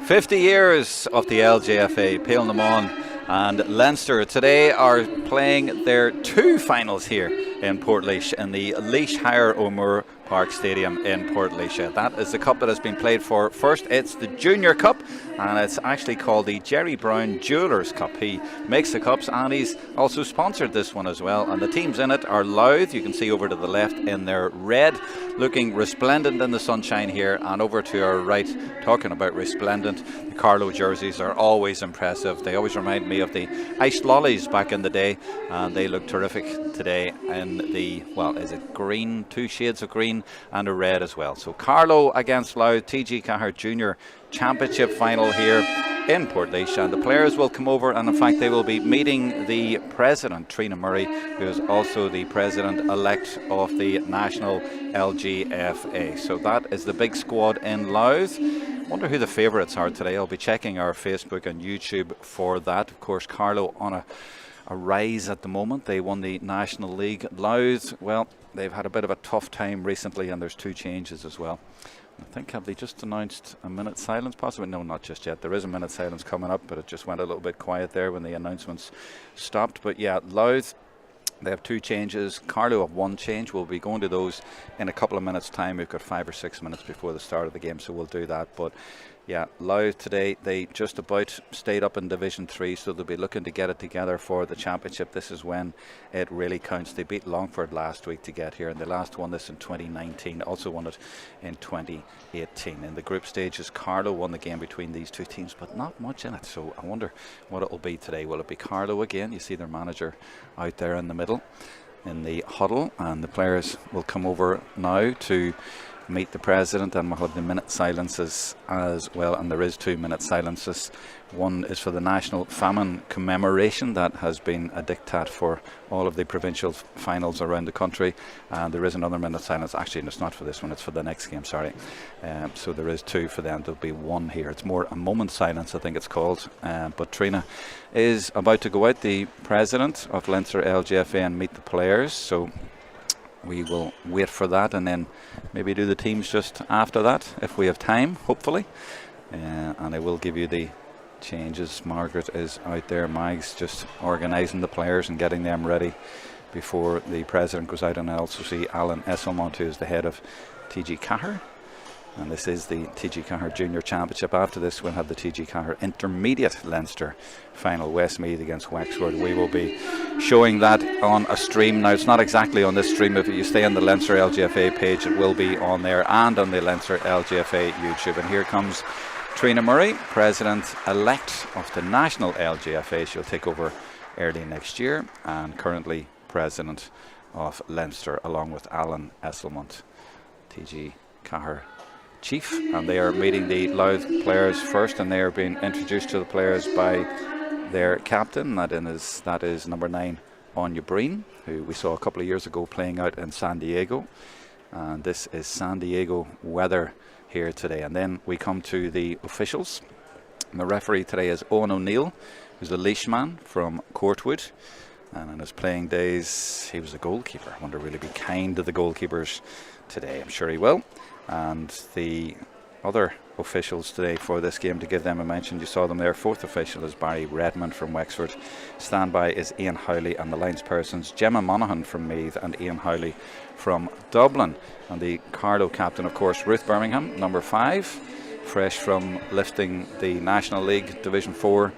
50 years of the LGFA, Pale them on, and Leinster today are playing their two finals here in Portlaoise in the Laois Higher O'Moore Park Stadium in Portlaoise. That is the cup that has been played for first. It's the Junior Cup, and it's actually called the Jerry Brown Jewellers Cup. He makes the cups, and he's also sponsored this one as well. And the teams in it are Louth, you can see over to the left in their red, looking resplendent in the sunshine here, and over to our right, talking about resplendent, the Carlow jerseys are always impressive. They always remind me of the iced lollies back in the day, and they look terrific today in the, well, is it green, two shades of green and a red as well. So Carlow against Louth, TG4 Junior Championship final here in Portlaoise, and the players will come over, and in fact they will be meeting the president, Trina Murray, who is also the president-elect of the National LGFA. So that is the big squad in Louth. Wonder who the favourites are today. I'll be checking our Facebook and YouTube for that. Of course, Carlow on a rise at the moment. They won the National League. Louth, well, they've had a bit of a tough time recently, and there's two changes as well. I think, have they just announced a minute's silence possibly? No, not just yet. There is a minute's silence coming up, but it just went a little bit quiet there when the announcements stopped. But yeah, Louth, they have two changes. Carlow have one change. We'll be going to those in a couple of minutes' time. We've got 5 or 6 minutes before the start of the game, so we'll do that. But yeah, Louth today, they just about stayed up in Division 3, so they'll be looking to get it together for the championship. This is when it really counts. They beat Longford last week to get here, and they last won this in 2019, also won it in 2018. In the group stages, Carlow won the game between these two teams, but not much in it, so I wonder what it will be today. Will it be Carlow again? You see their manager out there in the middle in the huddle, and the players will come over now to meet the president, and we'll have the minute silences as well. And there is 2 minute silences. One is for the national famine commemoration that has been a diktat for all of the provincial finals around the country, and there is another minute silence. Actually, it's not for this one, it's for the next game, sorry. So there is 2 for them. There'll be 1 here. It's more a moment's silence, I think it's called. But Trina is about to go out, the president of Leinster LGFA, and meet the players, so we will wait for that, and then maybe do the teams just after that if we have time, hopefully. And I will give you the changes. Margaret is out there. Mag's just organising the players and getting them ready before the president goes out. And I also see Alan Esselmont, who is the head of TG4. And this is the TG4 Junior Championship. After this, we'll have the TG4 Intermediate Leinster final, Westmeath against Wexford. We will be showing that on a stream. Now, it's not exactly on this stream. If you stay on the Leinster LGFA page, it will be on there, and on the Leinster LGFA YouTube. And here comes Trina Murray, President-elect of the National LGFA. She'll take over early next year, and currently President of Leinster, along with Alan Esselmont, TG4 chief, and they are meeting the Louth players first, and they are being introduced to the players by their captain. That is number 9, Anya Breen, who we saw a couple of years ago playing out in San Diego, and this is San Diego weather here today. And then we come to the officials, and the referee today is Owen O'Neill, who's a Laois man from Courtwood, and in his playing days he was a goalkeeper. I wonder will he be kind to the goalkeepers today? I'm sure he will. And the other officials today for this game, to give them a mention, you saw them there. 4th official is Barry Redmond from Wexford. Standby is Ian Howley, and the linespersons Gemma Monaghan from Meath and Ian Howley from Dublin. And the Carlow captain, of course, Ruth Birmingham, number 5, fresh from lifting the National League Division 4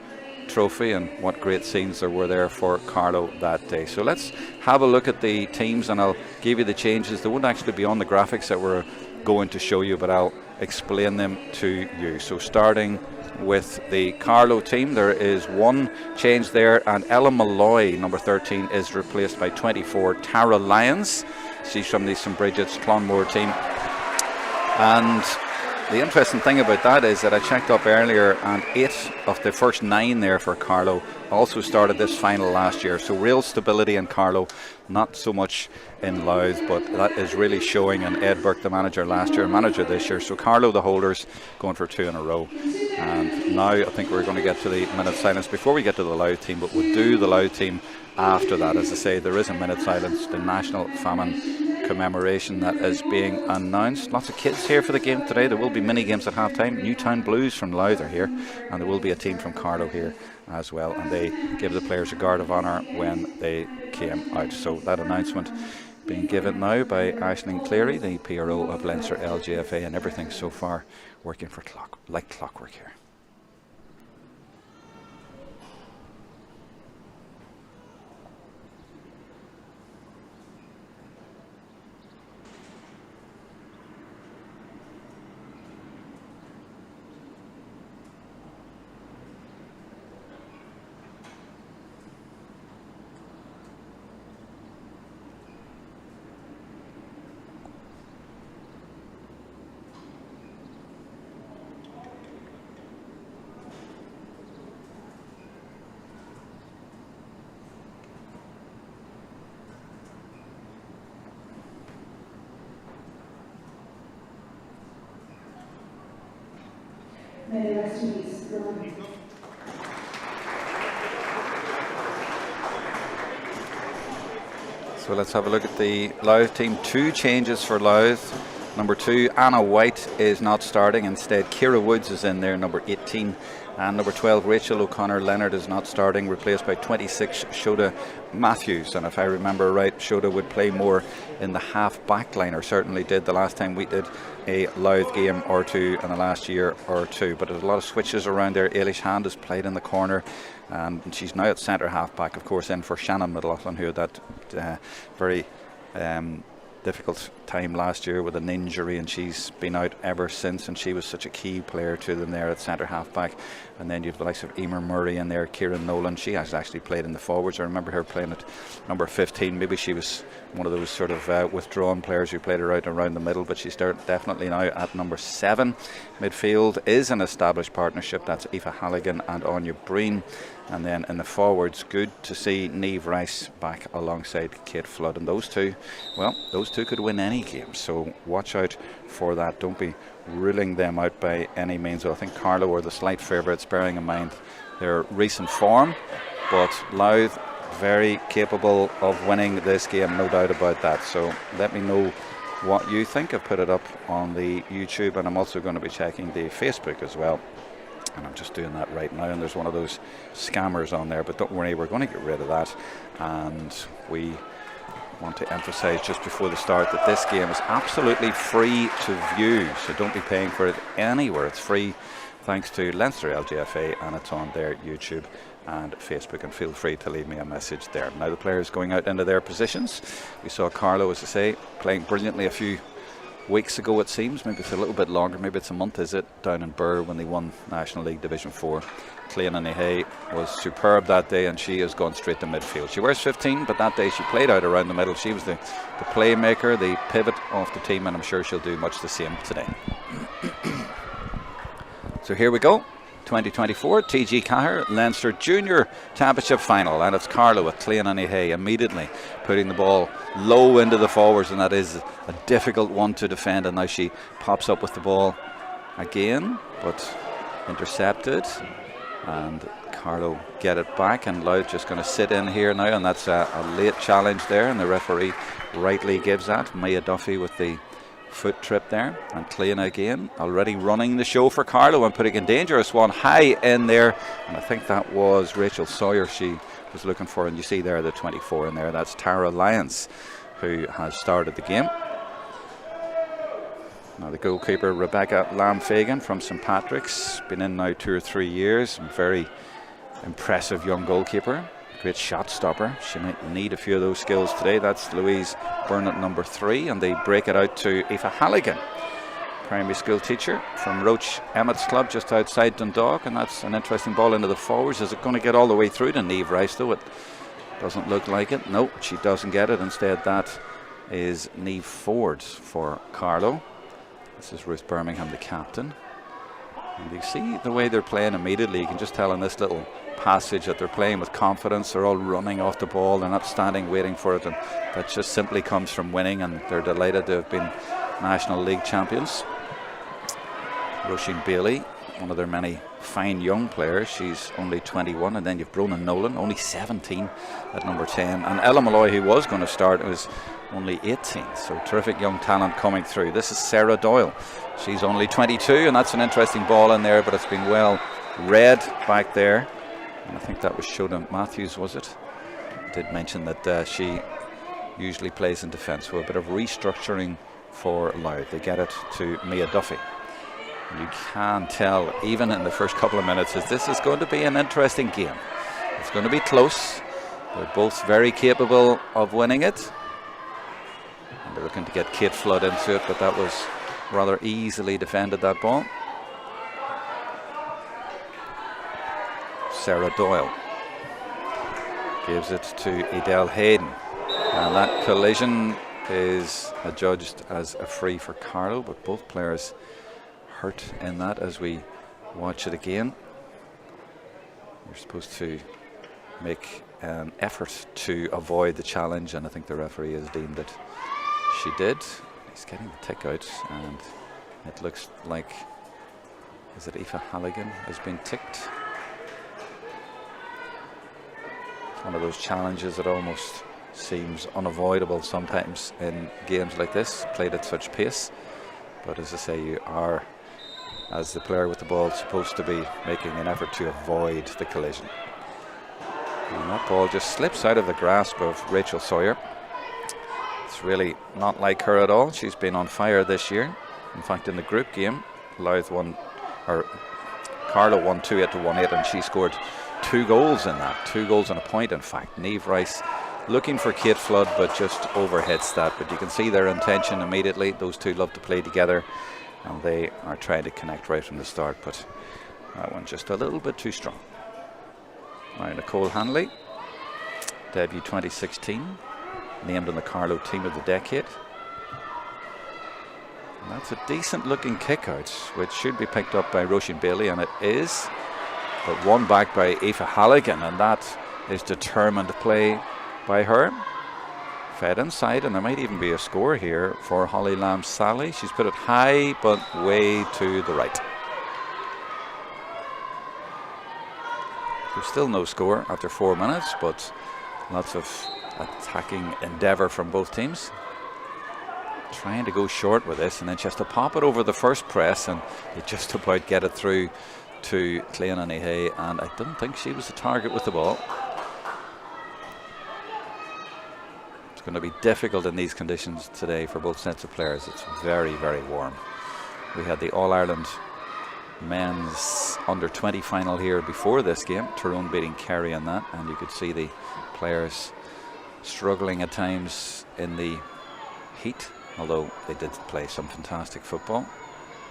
trophy, and what great scenes there were there for Carlow that day. So let's have a look at the teams, and I'll give you the changes. They won't actually be on the graphics that we're going to show you, but I'll explain them to you. So starting with the Carlow team, there is 1 change there, and Ella Malloy, number 13, is replaced by 24 Tara Lyons. She's from the St Bridget's Clonmore team. And the interesting thing about that is that I checked up earlier, and 8 of the first 9 there for Carlow also started this final last year. So real stability in Carlow, not so much in Louth, but that is really showing. And Ed Burke, the manager last year, manager this year. So Carlow, the holders, going for 2 in a row. And now I think we're going to get to the minute silence before we get to the Louth team, but we'll do the Louth team after that. As I say, there is a minute silence. The National Famine commemoration that is being announced. Lots of kids here for the game today. There will be mini games at half-time. Newtown Blues from Louth are here, and there will be a team from Carlow here as well, and they give the players a guard of honour when they came out. So that announcement being given now by Aisling Cleary, the PRO of Leinster LGFA, and everything so far working for like clockwork here. So let's have a look at the Louth team. 2 changes for Louth. Number 2, Anna White is not starting. Instead, Ciara Woods is in there, number 18. And number 12, Rachel O'Connor Leonard is not starting, replaced by 26, Shoda Matthews. And if I remember right, Shoda would play more in the half-back line, or certainly did the last time we did a Louth game or two in the last year or two. But there's a lot of switches around there. Eilish Hand has played in the corner, and she's now at centre half-back, of course, in for Shannon McLaughlin, who had that very difficult time last year with an injury, and she's been out ever since, and she was such a key player to them there at centre half back. And then you've the likes of Emer Murray in there, Kieran Nolan. She has actually played in the forwards. I remember her playing at number 15. Maybe she was one of those sort of withdrawn players who played her out around the middle, but she's definitely now at number 7. Midfield is an established partnership. That's Aoife Halligan and Anya Breen. And then in the forwards, good to see Niamh Rice back alongside Kate Flood. And those two could win any game. So watch out for that. Don't be ruling them out by any means. I think Carlow are the slight favourites, bearing in mind their recent form. But Louth very capable of winning this game, no doubt about that. So let me know what you think. I've put it up on the YouTube, and I'm also going to be checking the Facebook as well. And I'm just doing that right now, and there's one of those scammers on there, but don't worry, we're going to get rid of that. And we want to emphasize just before the start that this game is absolutely free to view, so don't be paying for it anywhere. It's free thanks to Leinster LGFA, and it's on their YouTube and Facebook, and feel free to leave me a message there. Now the players going out into their positions. We saw Carlow, as I say, playing brilliantly a few weeks ago, it seems. Maybe it's a little bit longer, maybe it's a month, is it, down in Birr when they won National League Division 4. Cléana Nahay was superb that day, and she has gone straight to midfield. She wears 15, but that day she played out around the middle. She was the playmaker, the pivot of the team, and I'm sure she'll do much the same today. So here we go. 2024 TG4 Leinster Junior Championship Final, and it's Carlow with Cléana Nahay immediately putting the ball low into the forwards, and that is a difficult one to defend. And now she pops up with the ball again, but intercepted, and Carlow get it back, and Louth just going to sit in here now, and that's a late challenge there, and the referee rightly gives that. Maya Duffy with the foot trip there, and Cléana again already running the show for Carlow and putting a dangerous one high in there, and I think that was Rachel Sawyer she was looking for, and you see there the 24 in there. That's Tara Lyons who has started the game. Now the goalkeeper Rebecca Lamb-Fagan from St Patrick's, been in now 2 or 3 years, very impressive young goalkeeper, great shot stopper. She might need a few of those skills today. That's Louise Burnett, number 3, and they break it out to Aoife Halligan, primary school teacher from Roach Emmett's Club just outside Dundalk, and that's an interesting ball into the forwards. Is it going to get all the way through to Niamh Rice though? It doesn't look like it. No, she doesn't get it. Instead that is Niamh Ford for Carlow. This is Ruth Birmingham, the captain, and you see the way they're playing immediately. You can just tell in this little passage that they're playing with confidence. They're all running off the ball, they're not standing waiting for it, and that just simply comes from winning, and they're delighted to have been National League champions. Roisin Bailey one of their many fine young players. She's only 21, and then you've Bronagh Nolan, only 17 at number 10, and Ella Malloy, who was going to start, was only 18. So terrific young talent coming through. This is Sarah Doyle. She's only 22, and that's an interesting ball in there, but it's been well read back there. And I think that was Shoda Matthews, was it? I did mention that she usually plays in defence, so a bit of restructuring for Louth. They get it to Mia Duffy. You can tell even in the first couple of minutes that this is going to be an interesting game. It's going to be close. They're both very capable of winning it, and they're looking to get Kate Flood into it, but that was rather easily defended, that ball. Sarah Doyle gives it to Edel Hayden, and that collision is adjudged as a free for Carlow, but both players hurt in that as we watch it again. You're supposed to make an effort to avoid the challenge, and I think the referee has deemed that she did. He's getting the tick out, and it looks like, is it Aoife Halligan has been ticked? It's one of those challenges that almost seems unavoidable sometimes in games like this, played at such pace. But as I say, you are, as the player with the ball, supposed to be making an effort to avoid the collision. And that ball just slips out of the grasp of Rachel Sawyer. It's really not like her at all. She's been on fire this year. In fact, in the group game, Louth won, or Carlow won 2-8 to 1-8, and she scored 2 goals in that. 2 goals and a point, in fact. Niamh Rice looking for Kate Flood, but just overhits that. But you can see their intention immediately. Those two love to play together, and they are trying to connect right from the start, but that one just a little bit too strong. Now Nicole Hanley, debut 2016, named in the Carlow Team of the Decade. And that's a decent looking kick out, which should be picked up by Roisin Bailey, and it is, but won back by Aoife Halligan, and that is determined play by her. Fed inside, and there might even be a score here for Holly Lamb Sally. She's put it high, but way to the right. There's still no score after 4 minutes, but lots of attacking endeavour from both teams. Trying to go short with this, and then she has to pop it over the first press, and they just about get it through to Clean and Hay, and I don't think she was the target with the ball. It's going to be difficult in these conditions today for both sets of players. It's very, very warm. We had the All-Ireland men's under-20 final here before this game, Tyrone beating Kerry in that, and you could see the players struggling at times in the heat, although they did play some fantastic football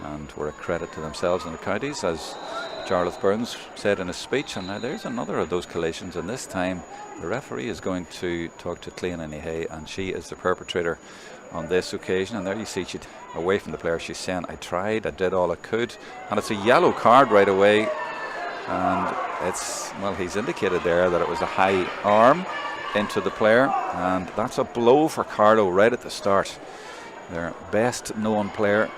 and were a credit to themselves and the counties, as Jarlath Burns said in his speech. And now there's another of those collisions, and this time the referee is going to talk to Clean and Hay, and she is the perpetrator on this occasion. And there you see she'd away from the player. She's saying, I tried, I did all I could, and it's a yellow card right away. And it's, well, he's indicated there that it was a high arm into the player, and that's a blow for Carlow right at the start. Their best known player,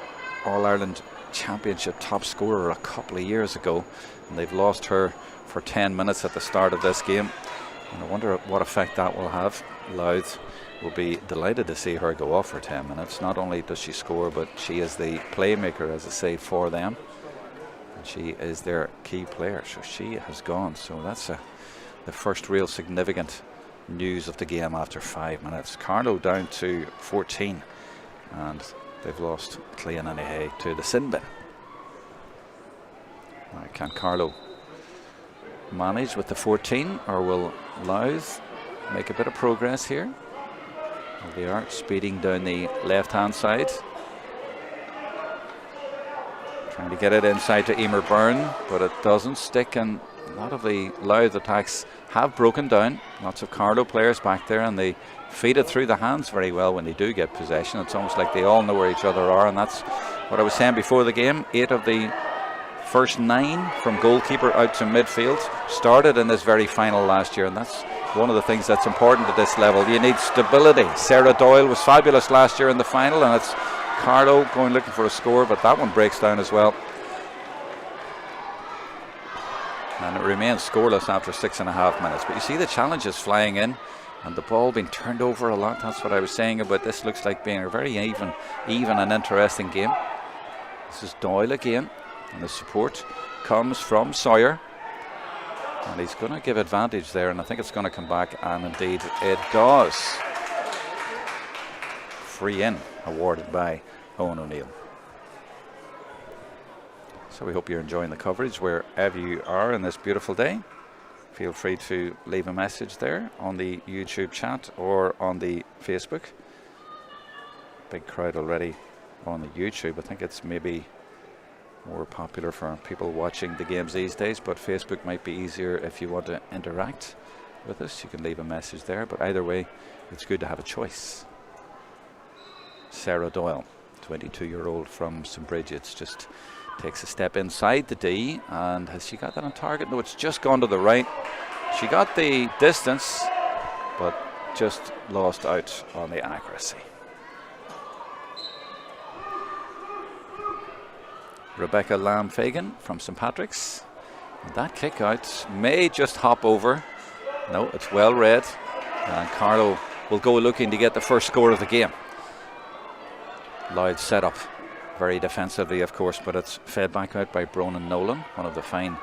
All-Ireland Championship top scorer a couple of years ago, and they've lost her for 10 minutes at the start of this game, and I wonder what effect that will have. Louth will be delighted to see her go off for 10 minutes. Not only does she score, but she is the playmaker, as I say, for them, and she is their key player, so she has gone. So that's the first real significant news of the game after 5 minutes. Carlow down to 14, and they've lost Clean and Hay to the sin bin. Now, can Carlow manage with the 14, or will Louth make a bit of progress here? Well, they are speeding down the left hand side, trying to get it inside to Emer Byrne, but it doesn't stick, and a lot of the Louth attacks have broken down. Lots of Carlow players back there, and they feed it through the hands very well when they do get possession. It's almost like they all know where each other are, and that's what I was saying before the game. 8 of the first 9 from goalkeeper out to midfield started in this very final last year, and that's one of the things that's important at this level. You need stability. Sarah Doyle was fabulous last year in the final, and it's Carlow going looking for a score, but that one breaks down as well. And it remains scoreless after 6.5 minutes. But you see the challenges flying in and the ball being turned over a lot. That's what I was saying about this. Looks like being a very even and interesting game. This is Doyle again, and the support comes from Sawyer. And he's going to give advantage there, and I think it's going to come back, and indeed it does. Free in awarded by Owen O'Neill. So we hope you're enjoying the coverage wherever you are in this beautiful day. Feel free to leave a message there on the YouTube chat or on the Facebook. Big crowd already on the YouTube. I think it's maybe more popular for people watching the games these days, but Facebook might be easier if you want to interact with us. You can leave a message there, but either way, it's good to have a choice. Sarah Doyle, 22-year-old from St. Bridget's, just takes a step inside the D, and has she got that on target? No, it's just gone to the right. She got the distance, but just lost out on the accuracy. Rebecca Lamb-Fagan from St. Patrick's. And that kick out may just hop over. No, it's well read. And Carlow will go looking to get the first score of the game. Louth set up very defensively, of course, but it's fed back out by Bronan Nolan, one of the fine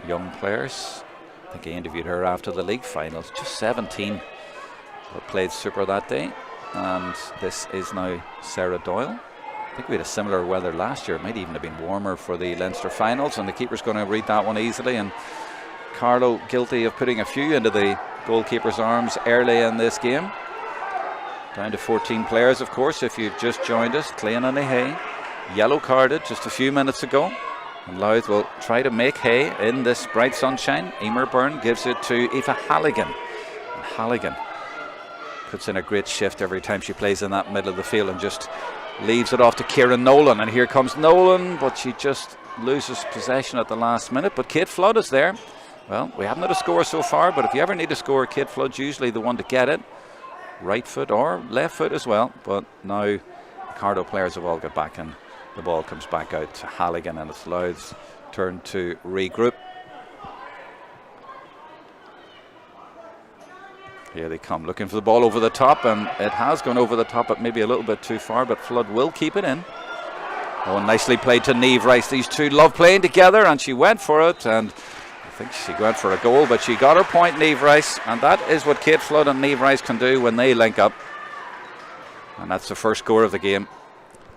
young players. I think I interviewed her after the league finals. Just 17, but played super that day. And this is now Sarah Doyle. I think we had a similar weather last year. It might even have been warmer for the Leinster finals, and the keeper's going to read that one easily. And Carlow guilty of putting a few into the goalkeeper's arms early in this game. Down to 14 players, of course, if you've just joined us. Clean and hay, yellow carded just a few minutes ago. And Louth will try to make hay in this bright sunshine. Emer Byrne gives it to Aoife Halligan. And Halligan puts in a great shift every time she plays in that middle of the field and just leaves it off to Kieran Nolan. And here comes Nolan, but she just loses possession at the last minute. But Kate Flood is there. Well, we haven't had a score so far, but if you ever need a score, Kate Flood's usually the one to get it. Right foot or left foot as well. But now the Carlow players have all got back, and the ball comes back out to Halligan, and it's Louth's turn to regroup. Here they come, looking for the ball over the top, and it has gone over the top, but maybe a little bit too far, but Flood will keep it in. Oh, nicely played to Niamh Rice. These two love playing together, and she went for it, and I think she went for a goal, but she got her point, Niamh Rice, and that is what Kate Flood and Niamh Rice can do when they link up. And that's the first score of the game,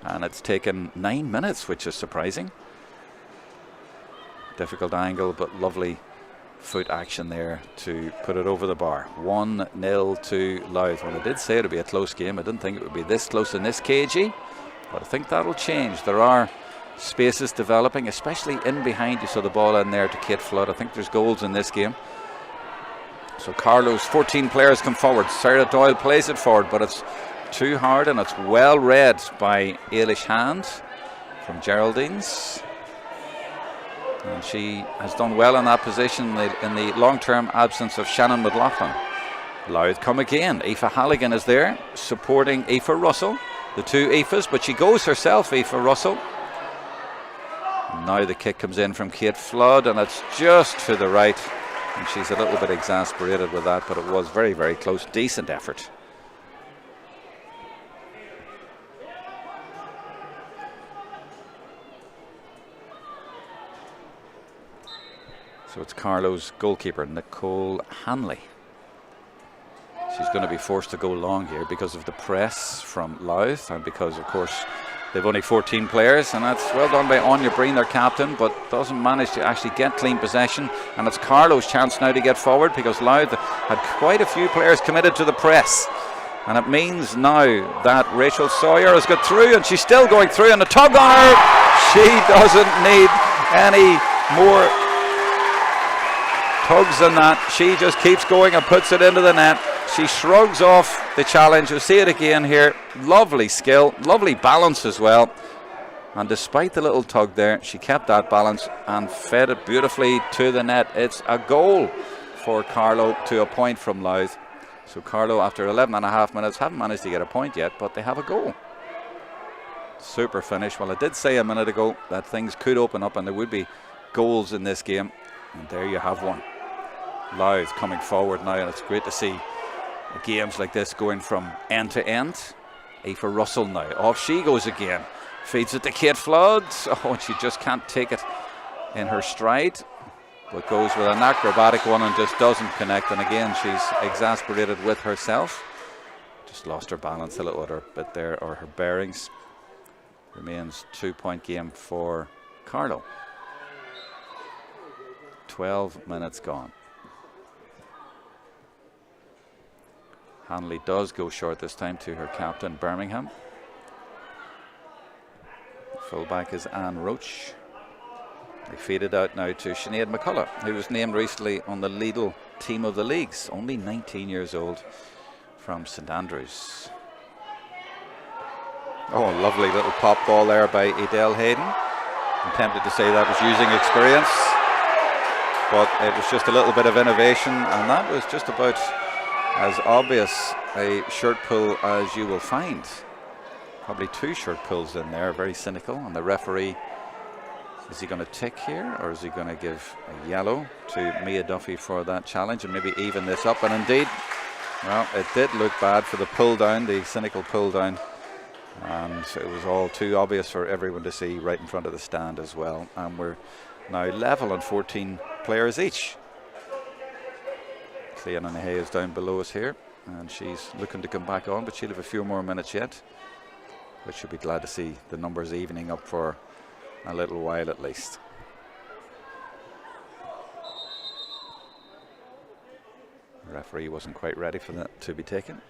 and it's taken 9 minutes, which is surprising. Difficult angle, but lovely foot action there to put it over the bar. 1-0 to Louth. Well, I did say it would be a close game. I didn't think it would be this close in this KG, but I think that'll change. There are spaces developing, especially in behind. You saw the ball in there to Kate Flood. I think there's goals in this game. So Carlow's 14 players come forward. Sarah Doyle plays it forward, but it's too hard, and it's well read by Ailish Hand from Geraldine's. And she has done well in that position in the long-term absence of Shannon McLaughlin. Louth come again. Aoife Halligan is there supporting Aoife Russell. The two Aoifes, but she goes herself, Aoife Russell. And now the kick comes in from Kate Flood, and it's just to the right. And she's a little bit exasperated with that, but it was very, very close. Decent effort. So it's Carlow's goalkeeper, Nicole Hanley. She's going to be forced to go long here because of the press from Louth, and because, of course, they've only 14 players, and that's well done by Anya Breen, their captain, but doesn't manage to actually get clean possession. And it's Carlow's chance now to get forward, because Louth had quite a few players committed to the press. And it means now that Rachel Sawyer has got through, and she's still going through, and a tug on her. She doesn't need any more tugs than that. She just keeps going and puts it into the net. She shrugs off the challenge. You'll see it again here. Lovely skill, lovely balance as well. And despite the little tug there, she kept that balance and fed it beautifully to the net. It's a goal for Carlow to a point from Louth. So Carlow, after 11.5 minutes, haven't managed to get a point yet, but they have a goal. Super finish. Well, I did say a minute ago that things could open up and there would be goals in this game. And there you have one. Louth coming forward now, and it's great to see games like this going from end to end. Aoife Russell now. Off she goes again. Feeds it to Kate Flood. Oh, and she just can't take it in her stride. But goes with an acrobatic one and just doesn't connect. And again, she's exasperated with herself. Just lost her balance a little bit there, or her bearings. Remains 2-point game for Carlow. 12 minutes gone. Hanley does go short this time to her captain, Birmingham. Fullback is Anne Roach. They feed it out now to Sinead McCullough, who was named recently on the Lidl Team of the Leagues, only 19 years old, from St Andrews. Oh, a lovely little pop ball there by Edel Hayden. I'm tempted to say that was using experience, but it was just a little bit of innovation, and that was just about as obvious a shirt pull as you will find. Probably 2 shirt pulls in there, very cynical. And the referee, is he going to tick here, or is he going to give a yellow to Mia Duffy for that challenge and maybe even this up? And indeed, well, it did look bad for the pull down, the cynical pull down, and it was all too obvious for everyone to see right in front of the stand as well. And we're now level on 14 players each. Clean Hay is down below us here, and she's looking to come back on, but she'll have a few more minutes yet. But she'll be glad to see the numbers evening up for a little while at least. The referee wasn't quite ready for that to be taken.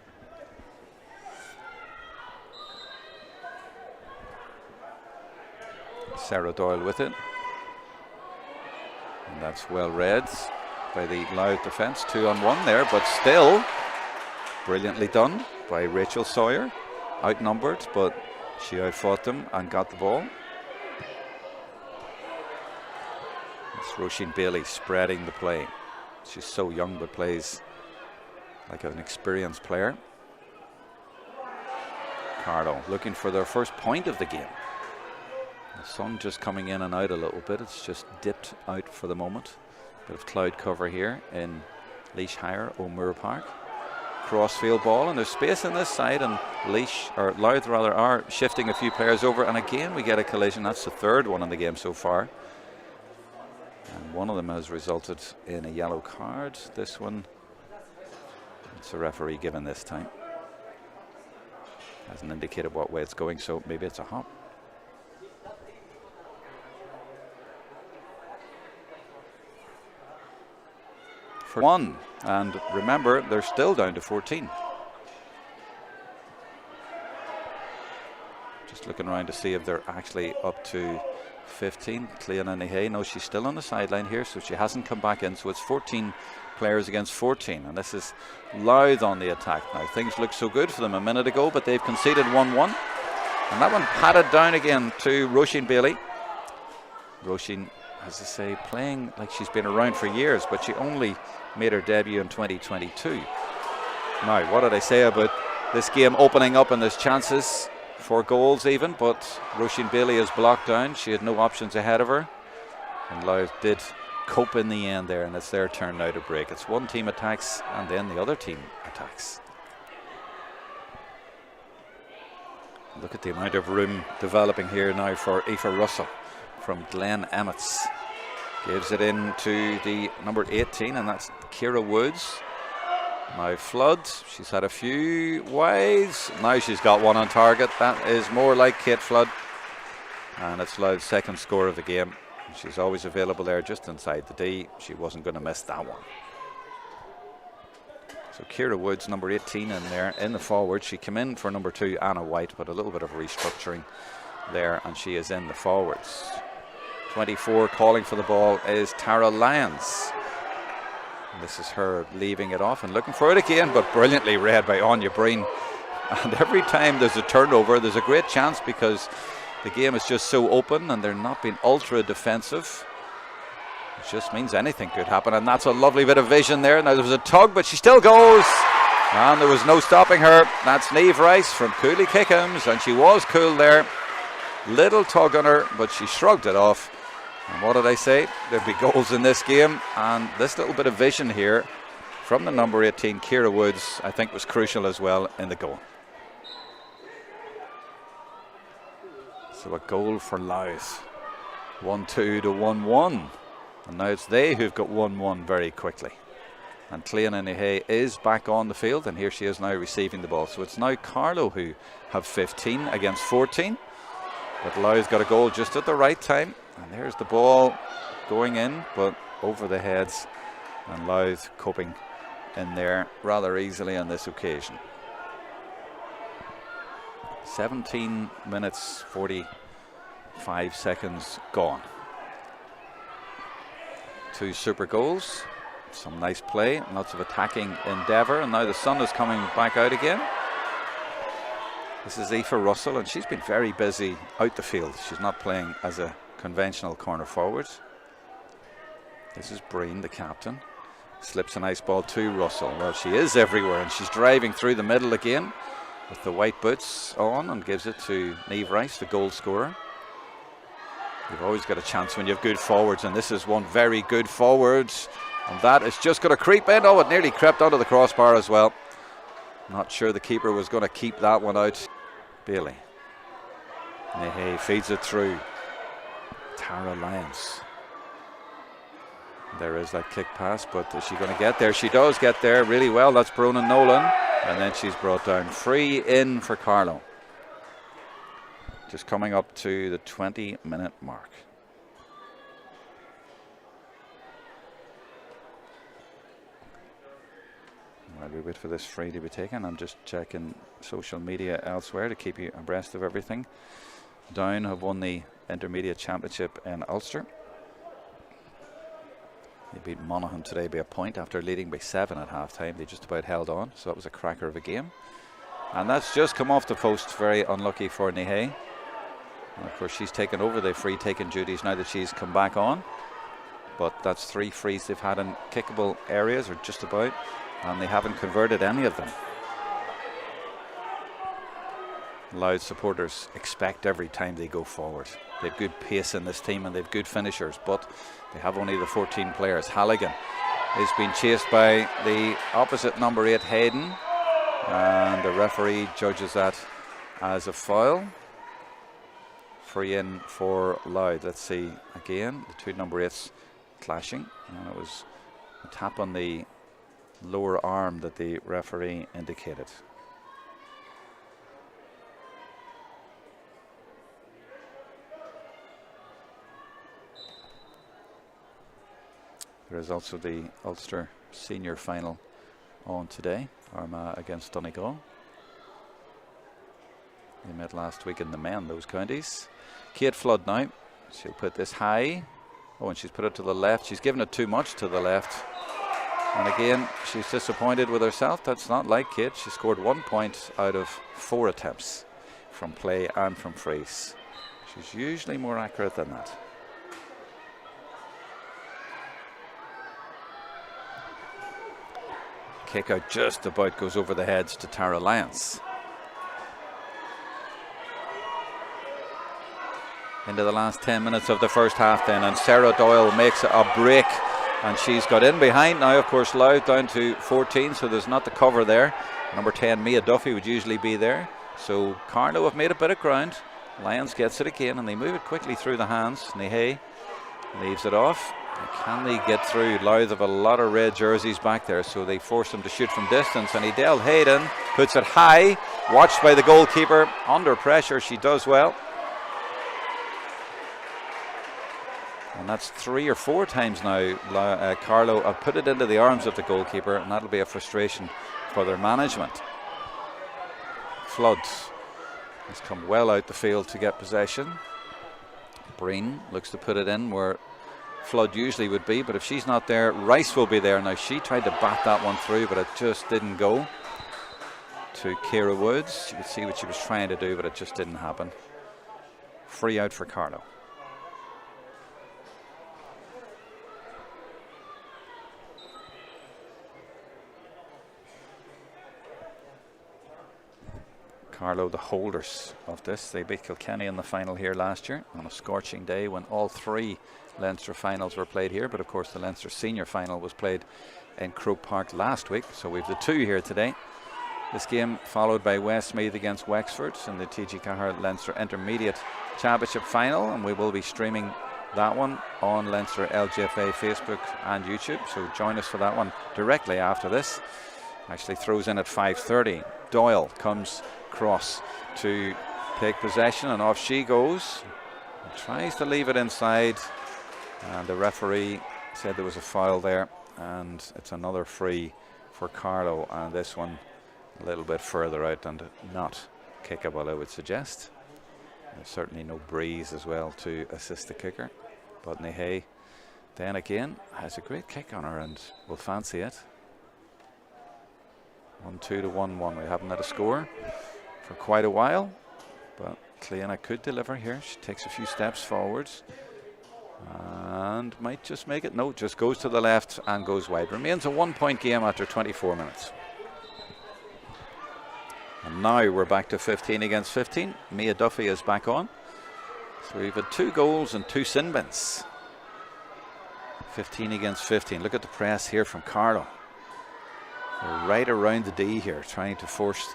Sarah Doyle with it. And that's well read by the Louth defence. 2-on-1 there, but still brilliantly done by Rachel Sawyer. Outnumbered, but she outfought them and got the ball. It's Roisin Bailey spreading the play. She's so young but plays like an experienced player. Carlow looking for their first point of the game. The sun just coming in and out a little bit. It's just dipped out for the moment. Bit of cloud cover here in Laois Higher, O'Moore Park. Crossfield ball, and there's space in this side, and Louth rather are shifting a few players over, and again we get a collision. That's the 3rd one in the game so far, and one of them has resulted in a yellow card. This one, it's a referee given this time. Hasn't indicated what way it's going, so maybe it's a hop. For 1, and remember, they're still down to 14. Just looking around to see if they're actually up to 15. Clean Hay, no, she's still on the sideline here, so she hasn't come back in, so it's 14 players against 14, and this is Louth on the attack now. Things looked so good for them a minute ago, but they've conceded 1-1, and that one patted down again to Roisin Bailey. Roisin, as I say, playing like she's been around for years, but she only made her debut in 2022. Now, what did I say about this game opening up and there's chances for goals even, but Roisin Bailey is blocked down. She had no options ahead of her, and Louth did cope in the end there, and it's their turn now to break. It's one team attacks and then the other team attacks. Look at the amount of room developing here now for Aoife Russell from Glen Emmets. Gives it in to the number 18, and that's Ciara Woods. Now Flood, she's had a few wides. Now she's got one on target. That is more like Kate Flood. And it's Louth's 2nd score of the game. She's always available there just inside the D. She wasn't going to miss that one. So Ciara Woods, number 18 in there in the forward. She came in for number 2, Anna White, but a little bit of restructuring there, and she is in the forwards. 24 calling for the ball is Tara Lyons. And this is her leaving it off and looking for it again, but brilliantly read by Anya Breen. And every time there's a turnover, there's a great chance because the game is just so open and they're not being ultra defensive. It just means anything could happen, and that's a lovely bit of vision there. Now there was a tug, but she still goes, and there was no stopping her. That's Niamh Rice from Cooley Kickham's, and she was cool there. Little tug on her, but she shrugged it off. And what did I say? There'd be goals in this game, and this little bit of vision here from the number 18, Ciara Woods, I think was crucial as well in the goal. So a goal for Louth. 1-2 to 1-1. And now it's they who've got 1-1 very quickly. And Cleona Nahay is back on the field, and here she is now receiving the ball. So it's now Carlow who have 15 against 14. But Louth got a goal just at the right time. And there's the ball going in, but over the heads. And Louth coping in there rather easily on this occasion. 17 minutes 45 seconds gone. 2 super goals, some nice play, lots of attacking endeavour, and now the sun is coming back out again. This is Aoife Russell, and she's been very busy out the field. She's not playing as a conventional corner forward. This is Breen, the captain. Slips a nice ball to Russell. Well, she is everywhere, and she's driving through the middle again with the white boots on, and gives it to Niamh Rice, the goal scorer. You've always got a chance when you have good forwards, and this is one very good forward, and that is just going to creep in. Oh, it nearly crept onto the crossbar as well. Not sure the keeper was going to keep that one out. Bailey. Nahay feeds it through. Tara Lyons. There is that kick pass, but is she going to get there? She does get there really well. That's Bronan Nolan. And then she's brought down. Free in for Carlow. Just coming up to the 20-minute mark. While we wait for this free to be taken, I'm just checking social media elsewhere to keep you abreast of everything. Down have won the Intermediate Championship in Ulster. They beat Monaghan today by a point after leading by 7 at half time. They just about held on, so that was a cracker of a game. And that's just come off the post. Very unlucky for Nahay. And of course she's taken over the free taking duties now that she's come back on. But that's 3 frees they've had in kickable areas, or just about, and they haven't converted any of them. Louth supporters expect every time they go forward. They've good pace in this team, and they've good finishers, but they have only the 14 players. Halligan is being chased by the opposite number 8, Hayden, and the referee judges that as a foul. Free in for Louth. Let's see again, the 2 number 8s clashing, and it was a tap on the lower arm that the referee indicated. There is also the Ulster Senior Final on today, Armagh against Donegal. They met last week in the men, those counties. Kate Flood now, she'll put this high. Oh, and she's put it to the left. She's given it too much to the left. And again, she's disappointed with herself. That's not like Kate. She scored 1 point out of 4 attempts from play and from frees. She's usually more accurate than that. Kick out just about goes over the heads to Tara Lyons. Into the last 10 minutes of the first half then, and Sarah Doyle makes a break, and she's got in behind now. Of course, Louth down to 14, so there's not the cover there. Number 10, Mia Duffy, would usually be there. So Carlow have made a bit of ground. Lyons gets it again, and they move it quickly through the hands. Nahay leaves it off. Can they get through? Louth have a lot of red jerseys back there, so they force them to shoot from distance, and Edel Hayden puts it high, watched by the goalkeeper. Under pressure, she does well. And that's 3 or 4 times now Carlow have put it into the arms of the goalkeeper, and that'll be a frustration for their management. Flood has come well out the field to get possession. Breen looks to put it in where Flood usually would be, but if she's not there, Rice will be there. Now she tried to bat that one through, but it just didn't go to Ciara Woods. You could see what she was trying to do, but it just didn't happen. Free out for Carlow. Carlow, the holders of this. They beat Kilkenny in the final here last year on a scorching day when all 3 Leinster finals were played here, but of course the Leinster senior final was played in Croke Park last week, so we've the 2 here today. This game followed by Westmeath against Wexford in the TG4 Leinster Intermediate Championship final, and we will be streaming that one on Leinster LGFA Facebook and YouTube, so join us for that one directly after this. Actually throws in at 5:30. Doyle comes across to take possession, and off she goes. Tries to leave it inside, and the referee said there was a foul there, and it's another free for Carlow, and this one a little bit further out and not kickable, I would suggest. There's certainly no breeze as well to assist the kicker, but Nihei then again has a great kick on her and will fancy it. 1-2 to 1-1. We haven't had a score for quite a while, but Cleana could deliver here. She takes a few steps forwards and might just make it. No, just goes to the left and goes wide. Remains a 1-point game after 24 minutes. And now we're back to 15 against 15. Mia Duffy is back on. So we've had 2 goals and 2 sin bins. 15 against 15. Look at the press here from Carlow. They're right around the D here, trying to force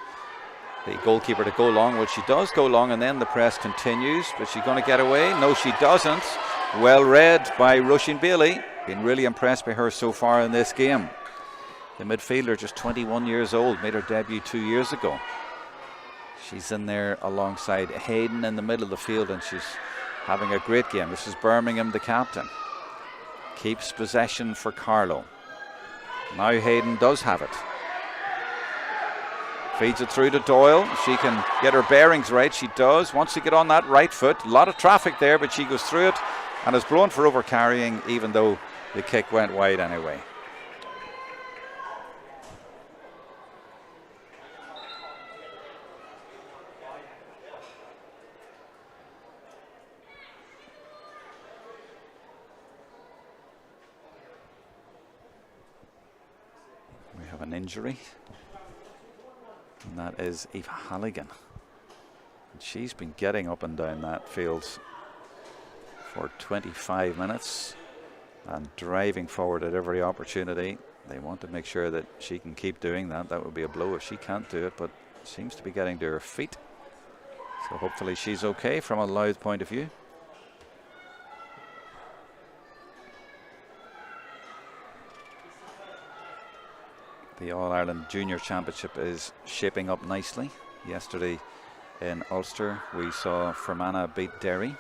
the goalkeeper to go long. Well, she does go long, and then the press continues. But she's going to get away? No, she doesn't. Well read by Roisin Bailey. Been really impressed by her so far in this game. The midfielder, just 21 years old, made her debut 2 years ago. She's in there alongside Hayden in the middle of the field, and she's having a great game. This is Birmingham, the captain. Keeps possession for Carlow. Now Hayden does have it. Feeds it through to Doyle. She can get her bearings right. She does. Wants to get on that right foot. A lot of traffic there, but she goes through it and is blown for over-carrying, even though the kick went wide anyway. We have an injury, and that is Eva Halligan. And she's been getting up and down that field for 25 minutes and driving forward at every opportunity. They want to make sure that she can keep doing that. That would be a blow if she can't do it, but seems to be getting to her feet. So hopefully she's okay from a Louth point of view. The All-Ireland Junior Championship is shaping up nicely. Yesterday in Ulster we saw Fermanagh beat Derry,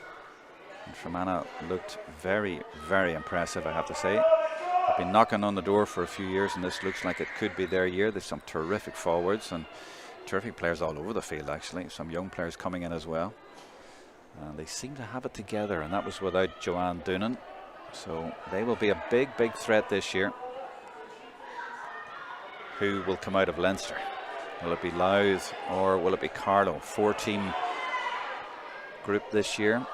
and Fermanagh looked very, very impressive, I have to say. They've been knocking on the door for a few years, and this looks like it could be their year. There's some terrific forwards and terrific players all over the field, actually. Some young players coming in as well, and they seem to have it together, and that was without Joanne Doonan. So they will be a big, big threat this year. Who will come out of Leinster? Will it be Louth or will it be Carlow? 4-team group this year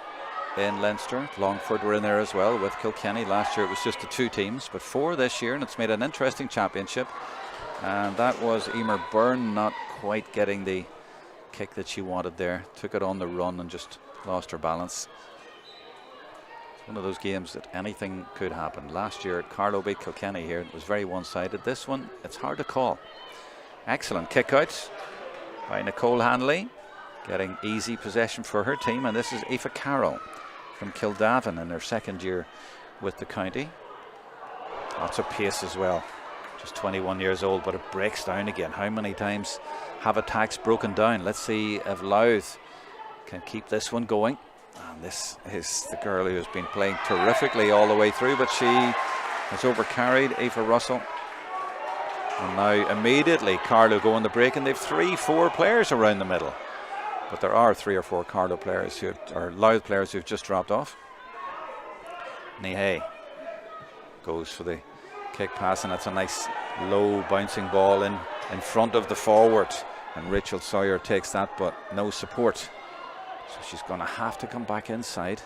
in Leinster. Longford were in there as well with Kilkenny. Last year it was just the 2 teams, but 4 this year, and it's made an interesting championship. And that was Emer Byrne not quite getting the kick that she wanted there. Took it on the run and just lost her balance. One of those games that anything could happen. Last year Carlow beat Kilkenny here. It was very one-sided. This one, it's hard to call. Excellent kick out by Nicole Hanley, getting easy possession for her team, and this is Aoife Carroll from Kildavin in her 2nd year with the county. Lots of pace as well. Just 21 years old, but it breaks down again. How many times have attacks broken down? Let's see if Louth can keep this one going. And this is the girl who has been playing terrifically all the way through, but she has overcarried Aoife Russell. And now immediately Carlow go on the break, and they've 3-4 players around the middle. But there are 3 or 4 Carlow players who are Louth players who've just dropped off. Nihei goes for the kick pass, and it's a nice low bouncing ball in front of the forward. And Rachel Sawyer takes that, but no support. So she's going to have to come back inside.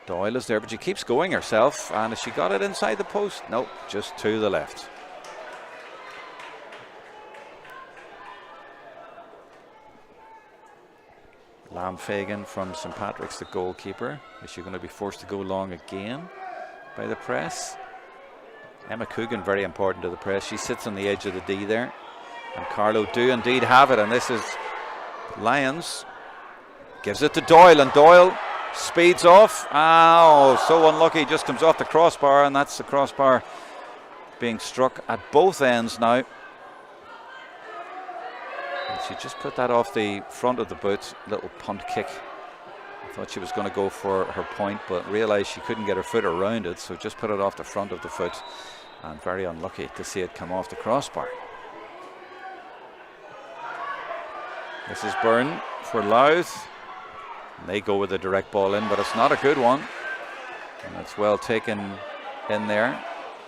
Doyle is there, but she keeps going herself. And has she got it inside the post? Nope, just to the left. Fagan from St Patrick's, the goalkeeper. Is she going to be forced to go long again by the press? Emma Coogan, very important to the press. She sits on the edge of the D there. And Carlow do indeed have it. And this is Lions. Gives it to Doyle. And Doyle speeds off. Oh, so unlucky. Just comes off the crossbar. And that's the crossbar being struck at both ends now. And she just put that off the front of the boot. Little punt kick. I thought she was going to go for her point, but realised she couldn't get her foot around it, so just put it off the front of the foot. And very unlucky to see it come off the crossbar. This is Byrne for Louth. And they go with a direct ball in, but it's not a good one. And it's well taken in there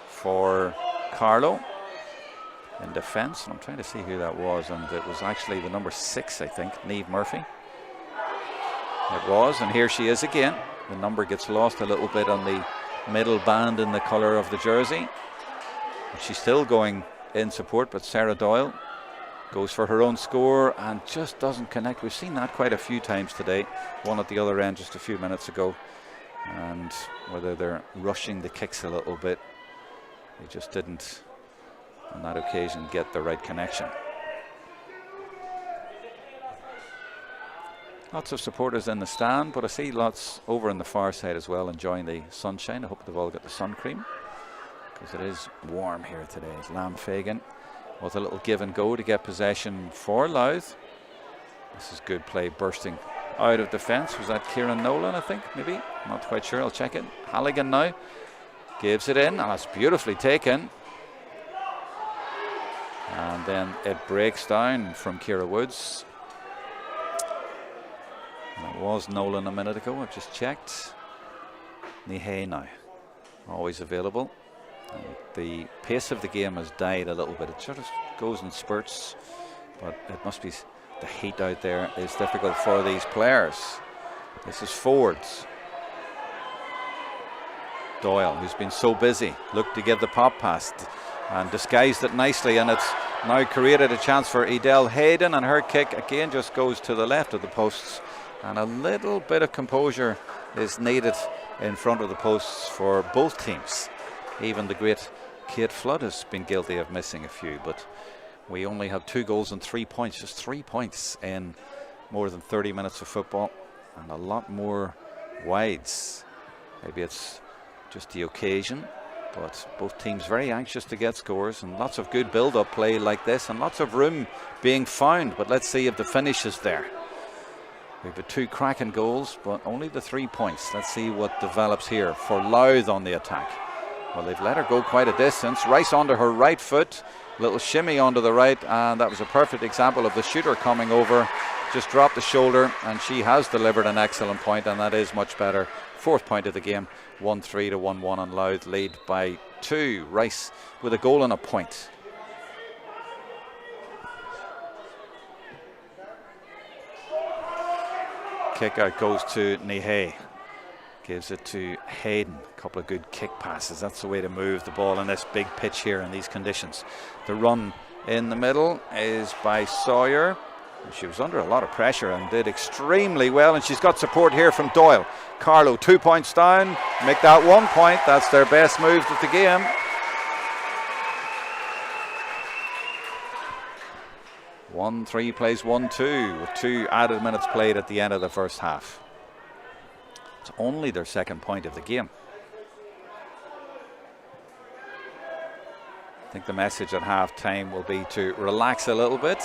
for Carlow in defence. And I'm trying to see who that was, and it was actually the number 6, I think, Niamh Murphy. It was, and here she is again. The number gets lost a little bit on the middle band in the colour of the jersey. She's still going in support, but Sarah Doyle goes for her own score and just doesn't connect. We've seen that quite a few times today. One at the other end just a few minutes ago. And whether they're rushing the kicks a little bit, they just didn't on that occasion get the right connection. Lots of supporters in the stand, but I see lots over on the far side as well, enjoying the sunshine. I hope they've all got the sun cream, because it is warm here today. Fagan with a little give and go to get possession for Louth. This is good play, bursting out of defence. Was that Kieran Nolan, I think, maybe? Not quite sure, I'll check it. Halligan now gives it in, and it's beautifully taken. And then it breaks down from Ciara Woods. And it was Nolan a minute ago, I've just checked. Nihei now, always available. And the pace of the game has died a little bit. It sort of goes in spurts, but it must be the heat out there is difficult for these players. This is forwards. Doyle, who's been so busy, looked to give the pop pass and disguised it nicely, and it's now created a chance for Edel Hayden, and her kick again just goes to the left of the posts, and a little bit of composure is needed in front of the posts for both teams. Even the great Kate Flood has been guilty of missing a few, but we only have 2 goals and 3 points, just 3 points in more than 30 minutes of football, and a lot more wides. Maybe it's just the occasion, but both teams very anxious to get scores, and lots of good build-up play like this, and lots of room being found. But let's see if the finish is there. We've had 2 cracking goals, but only the 3 points. Let's see what develops here for Louth on the attack. Well, they've let her go quite a distance. Rice onto her right foot, little shimmy onto the right, and that was a perfect example of the shooter coming over. Just dropped the shoulder, and she has delivered an excellent point, and that is much better. 4th point of the game, 1-3 to 1-1, and Louth lead by 2. Rice with a goal and a point. Kick out goes to Nihei. Gives it to Hayden. A couple of good kick passes. That's the way to move the ball in this big pitch here in these conditions. The run in the middle is by Sawyer. She was under a lot of pressure and did extremely well, and she's got support here from Doyle. Carlow 2 points down, make that 1 point. That's their best move of the game. One 3 plays 1-2 with 2 added minutes played at the end of the first half. It's only their 2nd point of the game. I think the message at half time will be to relax a little bit,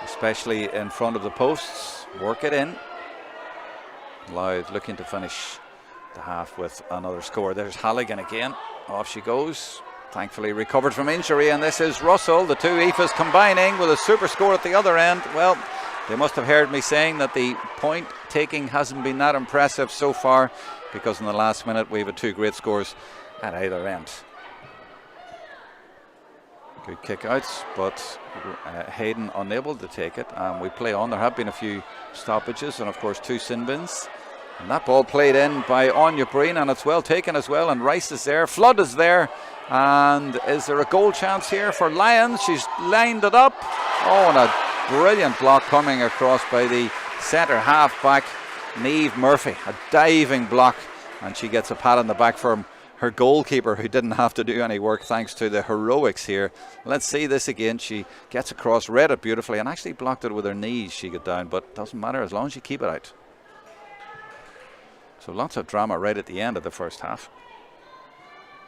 especially in front of the posts. Work it in. Louth looking to finish the half with another score. There's Halligan again. Off she goes. Thankfully recovered from injury, and this is Russell. The 2 Aoifes combining with a super score at the other end. Well, they must have heard me saying that the point taking hasn't been that impressive so far, because in the last minute we've had 2 great scores at either end. Good kick outs, but Hayden unable to take it, and we play on. There have been a few stoppages, and of course 2 sin bins, and that ball played in by Anya Breen, and it's well taken as well, and Rice is there, Flood is there, and is there a goal chance here for Lions? She's lined it up. Oh, and a brilliant block coming across by the centre half back, Niamh Murphy, a diving block, and she gets a pat on the back from her goalkeeper, who didn't have to do any work thanks to the heroics here. Let's see this again. She gets across, read it beautifully, and actually blocked it with her knees. She got down, but doesn't matter as long as you keep it out. So lots of drama right at the end of the first half.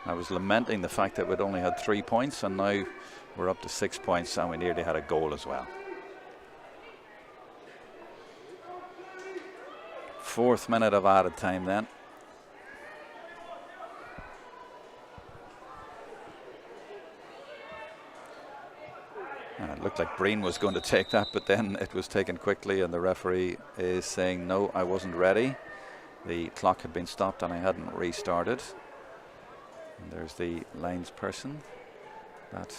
I was lamenting the fact that we'd only had 3 points, and now we're up to 6 points, and we nearly had a goal as well. Fourth minute of added time then. And it looked like Breen was going to take that, but then it was taken quickly, and the referee is saying, no, I wasn't ready. The clock had been stopped and I hadn't restarted. And there's the lines person. That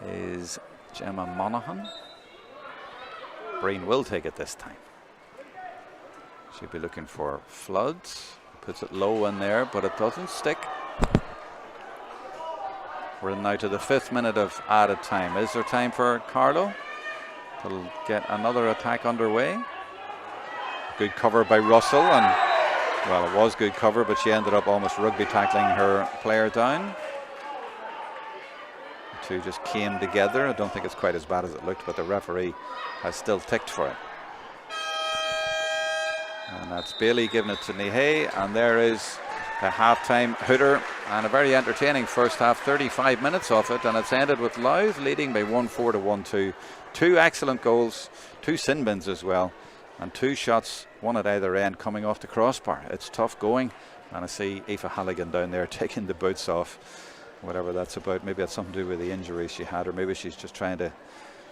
is Gemma Monaghan. Breen will take it this time. She'll be looking for Floods. Puts it low in there, but it doesn't stick. We're now to the 5th minute of added time. Is there time for Carlow to get another attack underway? Good cover by Russell, and well, it was good cover, but she ended up almost rugby tackling her player down. The two just came together. I don't think it's quite as bad as it looked, but the referee has still ticked for it. And that's Bailey giving it to Nihei, and there is a half-time hooter and a very entertaining first half, 35 minutes of it, and it's ended with Louth leading by 1-4 to 1-2. 2 excellent goals, 2 sin bins as well, and 2 shots, one at either end, coming off the crossbar. It's tough going, and I see Aoife Halligan down there taking the boots off, whatever that's about. Maybe it's something to do with the injury she had, or maybe she's just trying to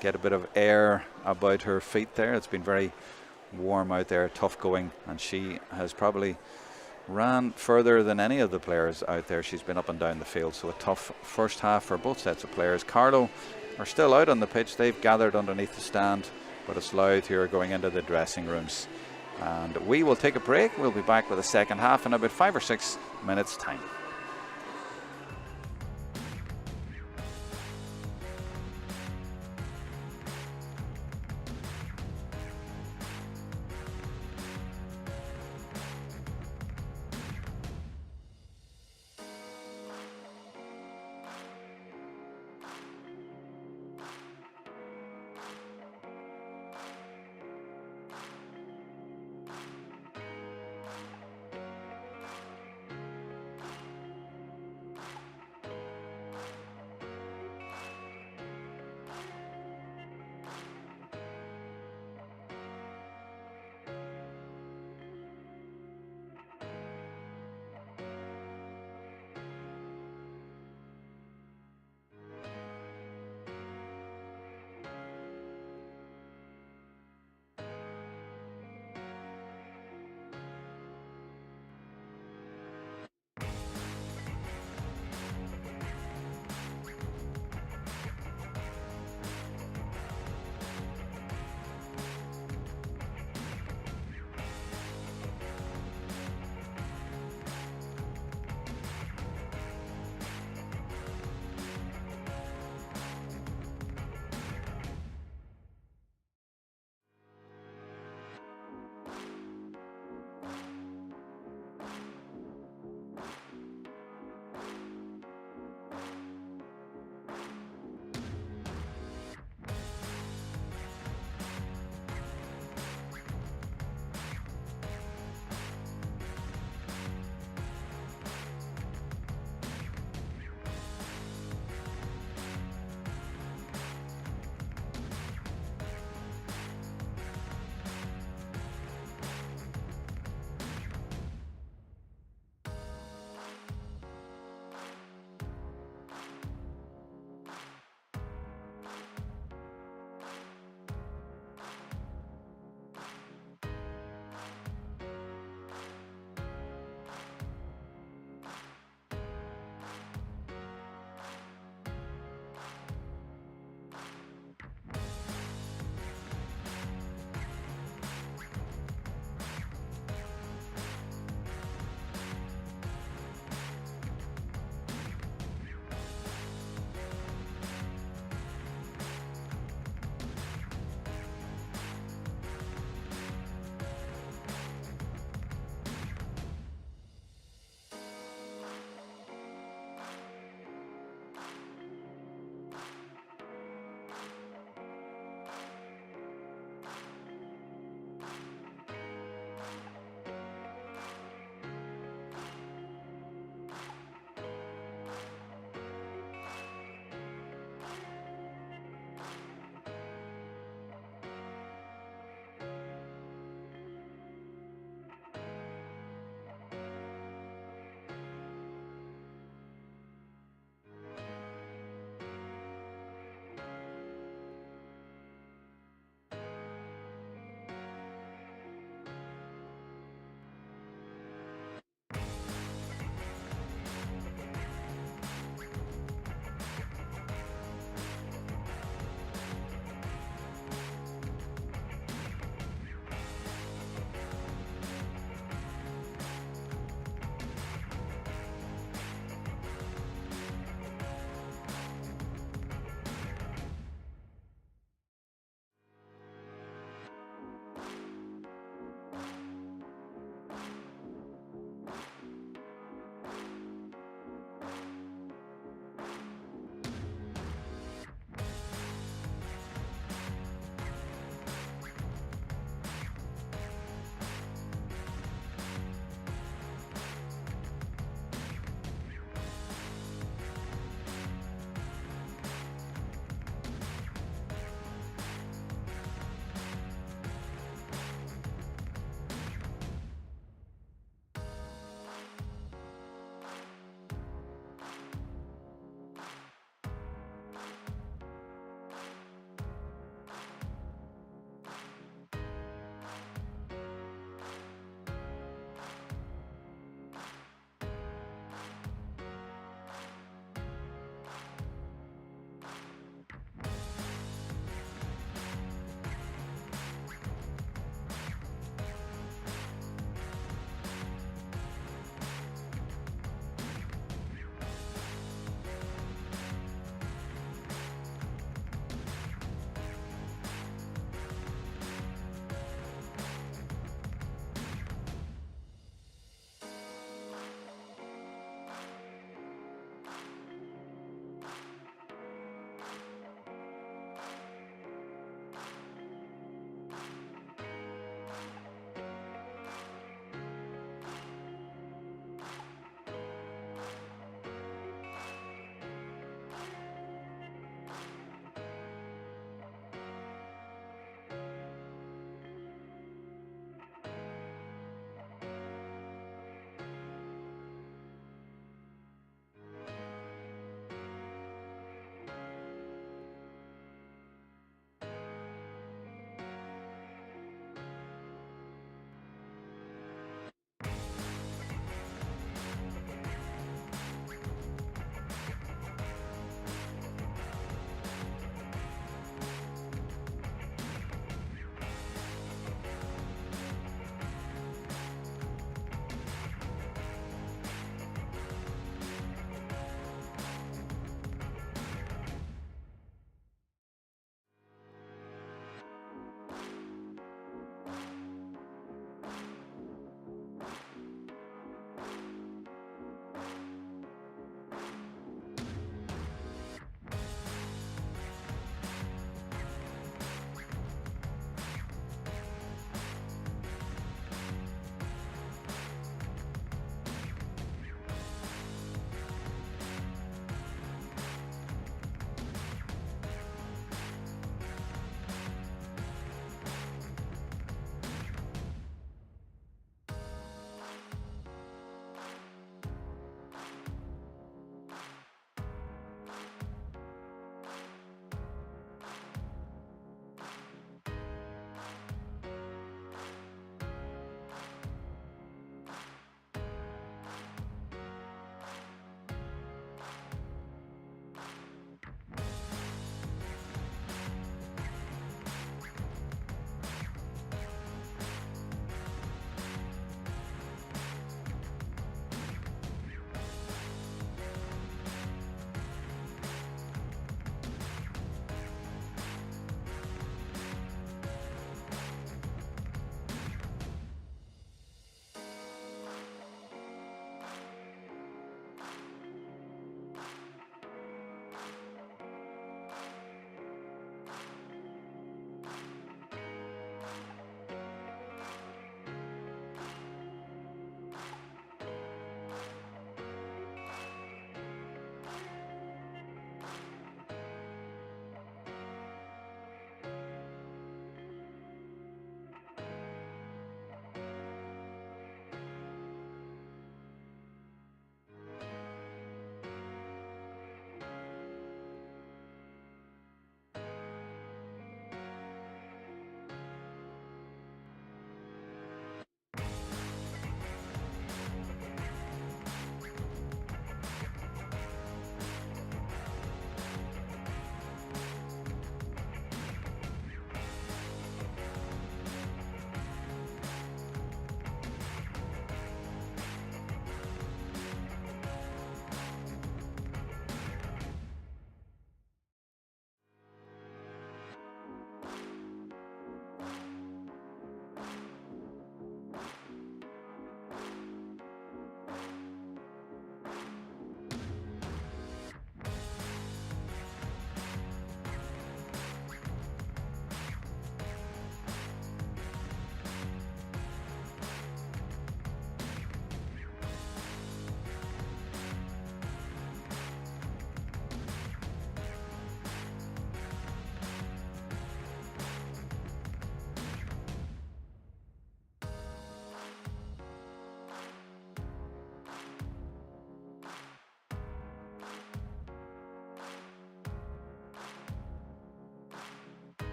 get a bit of air about her feet there. It's been very warm out there, tough going, and she has probably ran further than any of the players out there. She's been up and down the field, so a tough first half for both sets of players. Carlow are still out on the pitch. They've gathered underneath the stand, but it's Louth here going into the dressing rooms. And we will take a break. We'll be back with the second half in about 5 or 6 minutes time.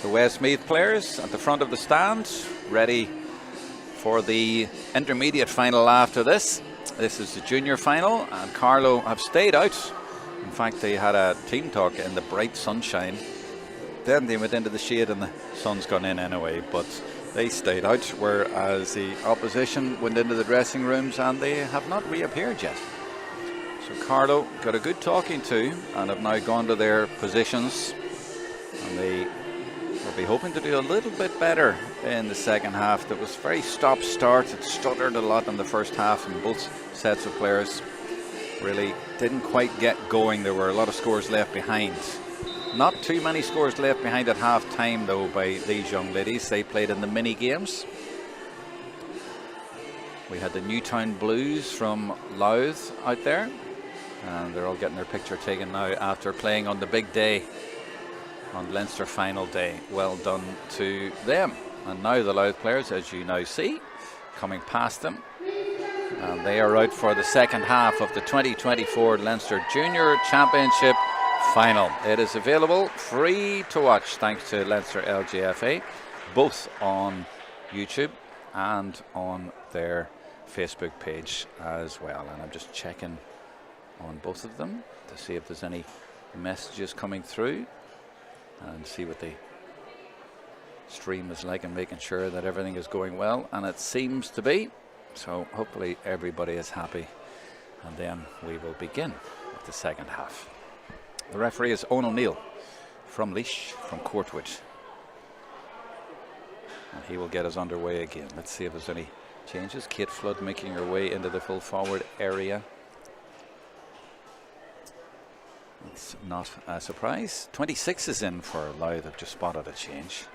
The Westmeath players at the front of the stand, ready for the intermediate final after this. This is the junior final, and Carlow have stayed out. In fact, they had a team talk in the bright sunshine. Then they went into the shade and the sun's gone in anyway, but they stayed out, whereas the opposition went into the dressing rooms and they have not reappeared yet. So Carlow got a good talking to and have now gone to their positions, and they will be hoping to do a little bit better in the second half. That was very stop-start. It stuttered a lot in the first half, and both sets of players really didn't quite get going. There were a lot of scores left behind. Not too many scores left behind at half time though by these young ladies. They played in the mini games. We had the Newtown Blues from Louth out there, and they're all getting their picture taken now after playing on the big day, on Leinster final day. Well done to them. And now the Louth players, as you now see, coming past them, and they are out for the second half of the 2024 Leinster Junior Championship final. It is available free to watch thanks to Leinster LGFA, both on YouTube and on their Facebook page as well. And I'm just checking on both of them to see if there's any messages coming through and see what the stream is like, and making sure that everything is going well, and it seems to be. So hopefully everybody is happy, and then we will begin with the second half. The referee is Owen O'Neill from Laois, from Courtwood, and he will get us underway again. Let's see if there's any changes. Kate Flood making her way into the full forward area. It's not a surprise. 26 is in for Louth. I've just spotted a change.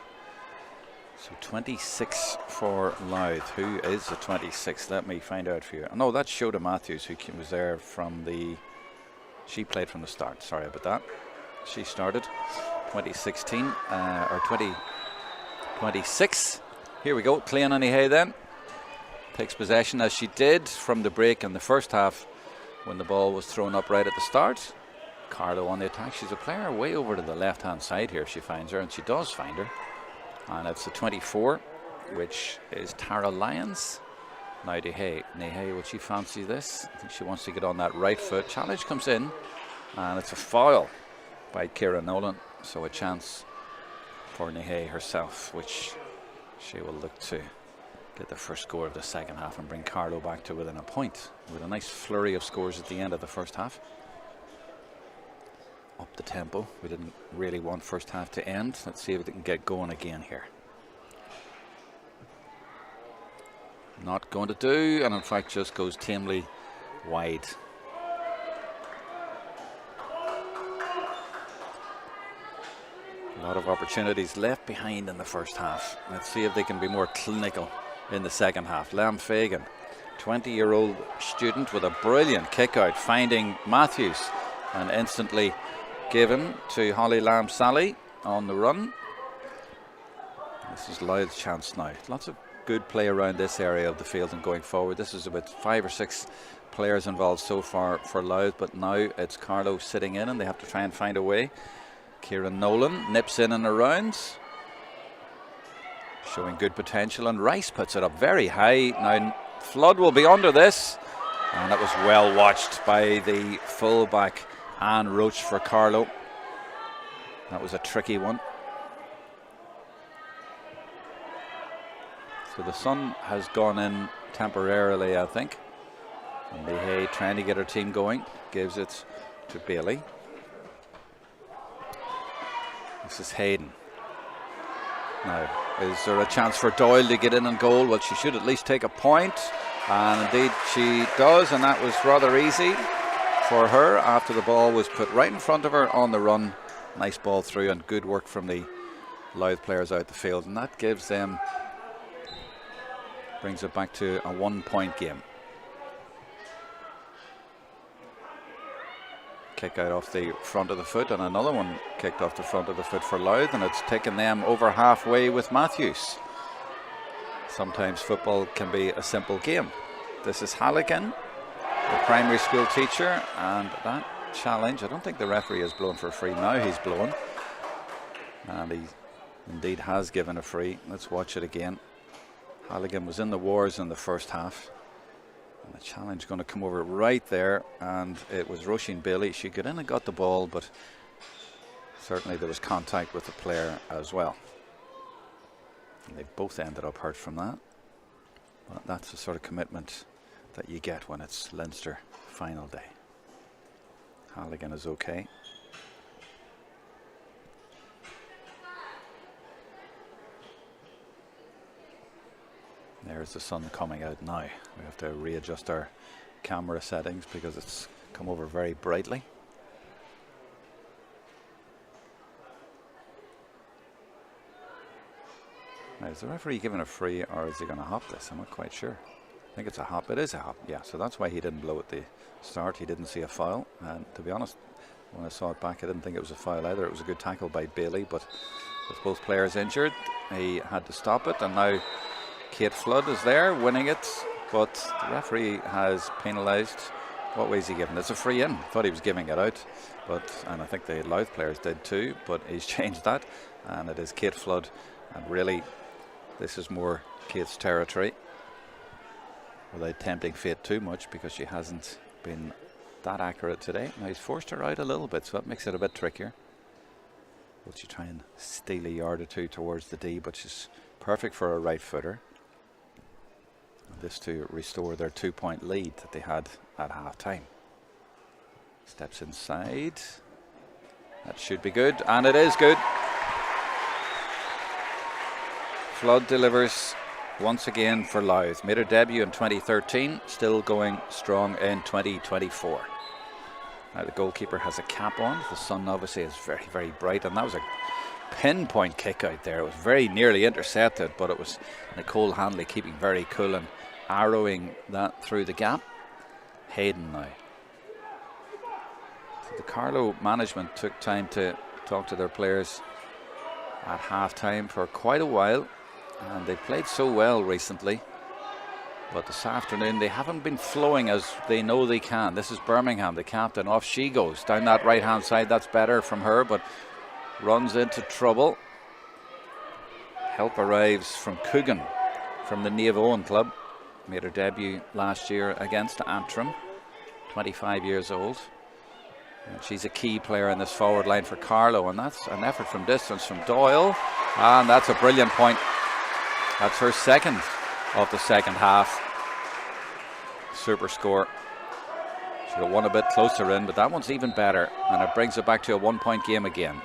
So 26 for Louth. Who is the 26? Let me find out for you. No, that's Shoda Matthews, who was there from the... She played from the start. Sorry about that. She started 2016 or 2026. Here we go. Clean Hay then takes possession, as she did from the break in the first half when the ball was thrown up right at the start. Carlow on the attack. She's a player way over to the left hand side here if she finds her, and she does find her. And it's the 24, which is Tara Lyons. Now Nahay, will she fancy this? I think she wants to get on that right foot. Challenge comes in, and it's a foul by Ciara Nolan. So a chance for Nahay herself, which she will look to get the first score of the second half and bring Carlow back to within a point, with a nice flurry of scores at the end of the first half. Up the tempo. We didn't really want first half to end. Let's see if they can get going again here. Not going to do, and in fact just goes tamely wide. A lot of opportunities left behind in the first half. Let's see if they can be more clinical in the second half. Lam Fagan, 20-year-old student with a brilliant kick out, finding Matthews, and instantly given to Holly Lamb Sally on the run. This is Louth's chance now. Lots of good play around this area of the field and going forward. This is about 5 or 6 players involved so far for Louth, but now it's Carlow sitting in and they have to try and find a way. Ciara Nolan nips in and around, showing good potential, and Rice puts it up very high. Now Flood will be under this, and it was well watched by the fullback Anne Roach for Carlow. That was a tricky one. So the sun has gone in temporarily, I think. And Nahay trying to get her team going, gives it to Bailey. This is Hayden. Now, is there a chance for Doyle to get in and goal? Well, she should at least take a point, and indeed she does, and that was rather easy for her after the ball was put right in front of her on the run. Nice ball through, and good work from the Louth players out the field, and that gives them, brings it back to a 1-point game. Kick out off the front of the foot, and another one kicked off the front of the foot for Louth, and it's taken them over halfway with Matthews. Sometimes football can be a simple game. This is Halligan, the primary school teacher, and that challenge, I don't think the referee has blown for free. Now he's blown, and he indeed has given a free. Let's watch it again. Halligan was in the wars in the first half. And the challenge going to come over right there, and it was Roisin Bailey. She got in and got the ball, but certainly there was contact with the player as well. And they've both ended up hurt from that. But that's the sort of commitment that you get when it's Leinster final day. Halligan is okay. There's the sun coming out now. We have to readjust our camera settings because it's come over very brightly. Now, is the referee giving a free, or is he going to hop this? I'm not quite sure. I think it's a hop. It is a hop, yeah. So that's why he didn't blow at the start. He didn't see a foul. And to be honest, when I saw it back, I didn't think it was a foul either. It was a good tackle by Bailey, but with both players injured, he had to stop it. And now Kate Flood is there winning it, but the referee has penalised. What way is he giving? It's a free in. Thought he was giving it out, and I think the Louth players did too, but he's changed that, and it is Kate Flood. And really, this is more Kate's territory, without tempting fate too much, because she hasn't been that accurate today. Now he's forced her out a little bit, so that makes it a bit trickier. Will she try and steal a yard or two towards the D? But she's perfect for a right footer. This to restore their 2-point lead that they had at half time. Steps inside. That should be good, and it is good. Flood delivers once again for Louth. Made her debut in 2013, still going strong in 2024. Now the goalkeeper has a cap on. The sun obviously is very, very bright, and that was a pinpoint kick out there. It was very nearly intercepted, but it was Nicole Hanley keeping very cool and arrowing that through the gap. Hayden now. So the Carlow management took time to talk to their players at half time for quite a while, and they played so well recently, but this afternoon they haven't been flowing as they know they can. This is Birmingham, the captain. Off she goes down that right hand side. That's better from her, but runs into trouble. Help arrives from Coogan from the Niamh Owen club. Made her debut last year against Antrim, 25 years old. And she's a key player in this forward line for Carlow, and that's an effort from distance from Doyle, and that's a brilliant point. That's her second of the second half. Super score. She got one a bit closer in, but that one's even better, and it brings it back to a 1-point game again.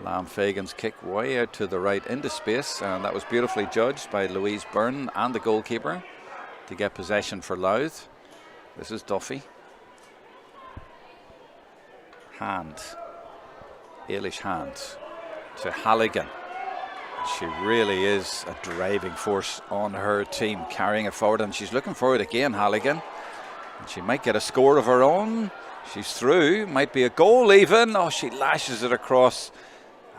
Lam Fagan's kick way out to the right into space, and that was beautifully judged by Louise Byrne and the goalkeeper to get possession for Louth. This is Duffy. Hand. Ailish Hand to Halligan. She really is a driving force on her team, carrying it forward, and she's looking for it again, Halligan. And she might get a score of her own. She's through, might be a goal even. Oh, she lashes it across,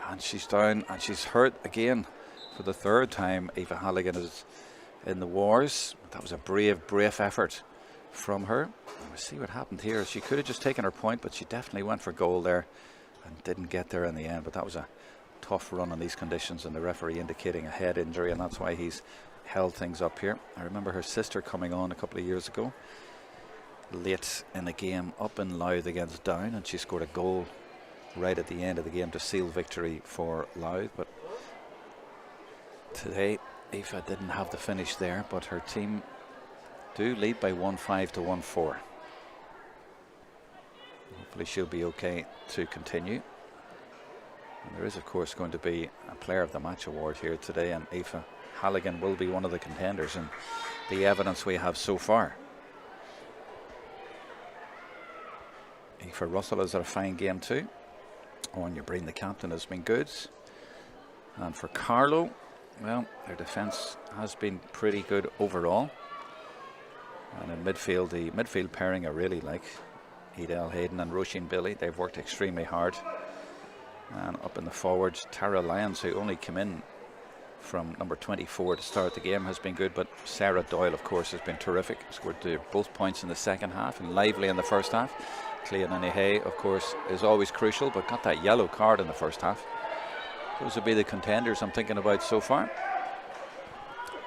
and she's down, and she's hurt again for the third time. Aoife Halligan is in the wars. That was a brave effort from her. We'll see what happened here. She could have just taken her point, but she definitely went for goal there and didn't get there in the end. But that was a tough run in these conditions, and the referee indicating a head injury, and that's why he's held things up here. I remember her sister coming on a couple of years ago late in the game up in Louth against Down, and she scored a goal right at the end of the game to seal victory for Louth. But today Aoife didn't have the finish there, but her team do lead by 1-5 to 1-4. Hopefully she'll be okay to continue. And there is of course going to be a player of the match award here today, and Aoife Halligan will be one of the contenders in the evidence we have so far. Aoife Russell has had a fine game too. Anya Breen, the captain, has been good. And for Carlow, well, their defence has been pretty good overall. And in midfield, the midfield pairing I really like. Edel Hayden and Roisin Bailey. They've worked extremely hard. And up in the forwards, Tara Lyons, who only came in from number 24 to start the game has been good, but Sarah Doyle, of course, has been terrific. Scored both points in the second half and lively in the first half. Clean and Hay, of course, is always crucial, but got that yellow card in the first half. Those would be the contenders I'm thinking about so far.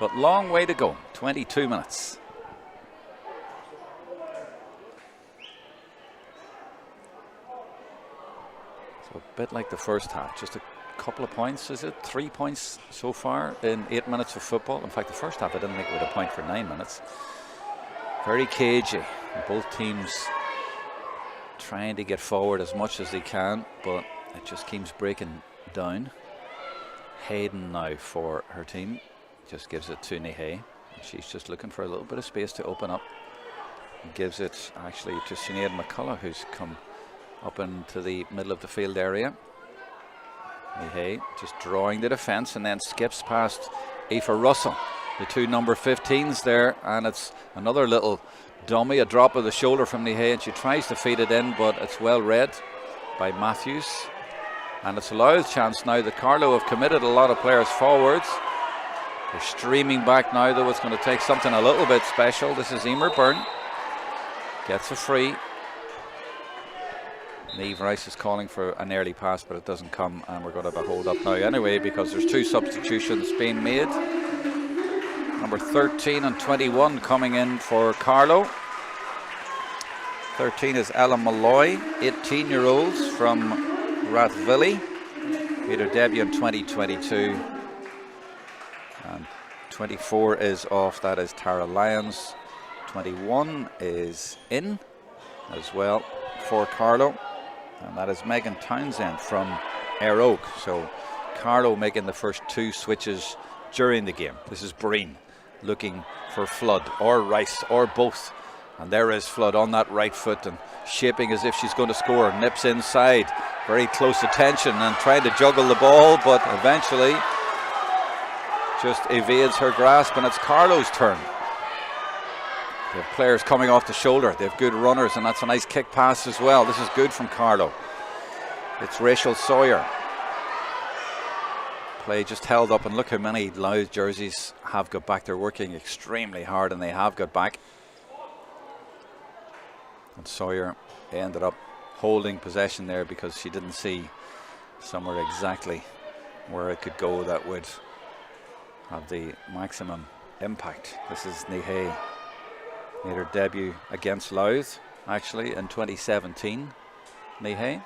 But long way to go, 22 minutes. So a bit like the first half, just a couple of points, is it? 3 points so far in 8 minutes of football. In fact, the first half I didn't think we had a point for 9 minutes. Very cagey. Both teams trying to get forward as much as they can, but it just keeps breaking down. Hayden now for her team. Just gives it to Nihay. She's just looking for a little bit of space to open up. And gives it actually to Sinead McCullough, who's come up into the middle of the field area. Nihay just drawing the defence and then skips past Aoife Russell. The two number 15s there, and it's another little dummy, a drop of the shoulder from Nihay, and she tries to feed it in, but it's well read by Matthews. And it's a Louth chance now that Carlow have committed a lot of players forwards. They're streaming back now, though. It's going to take something a little bit special. This is Emer Byrne. Gets a free. Niamh Rice is calling for an early pass, but it doesn't come, and we're going to have a hold up now anyway, because there's two substitutions being made. Number 13 and 21 coming in for Carlow. 13 is Ella Malloy, 18-year-olds from Rathvilly. Made her debut in 2022. And 24 is off, that is Tara Lyons. 21 is in as well for Carlow. And that is Megan Townsend from Ayr Oak. So Carlow making the first two switches during the game. This is Breen looking for Flood or Rice or both, and there is Flood on that right foot and shaping as if she's going to score. Nips inside, very close attention and trying to juggle the ball, but eventually just evades her grasp, and it's Carlow's turn. They have players coming off the shoulder, they have good runners, and that's a nice kick pass as well. This is good from Carlow. It's Rachel Sawyer. Play just held up, and look how many Louth jerseys have got back. They're working extremely hard, and they have got back. And Sawyer ended up holding possession there because she didn't see somewhere exactly where it could go that would have the maximum impact. This is Nihay. Made her debut against Louth actually in 2017. Nihay.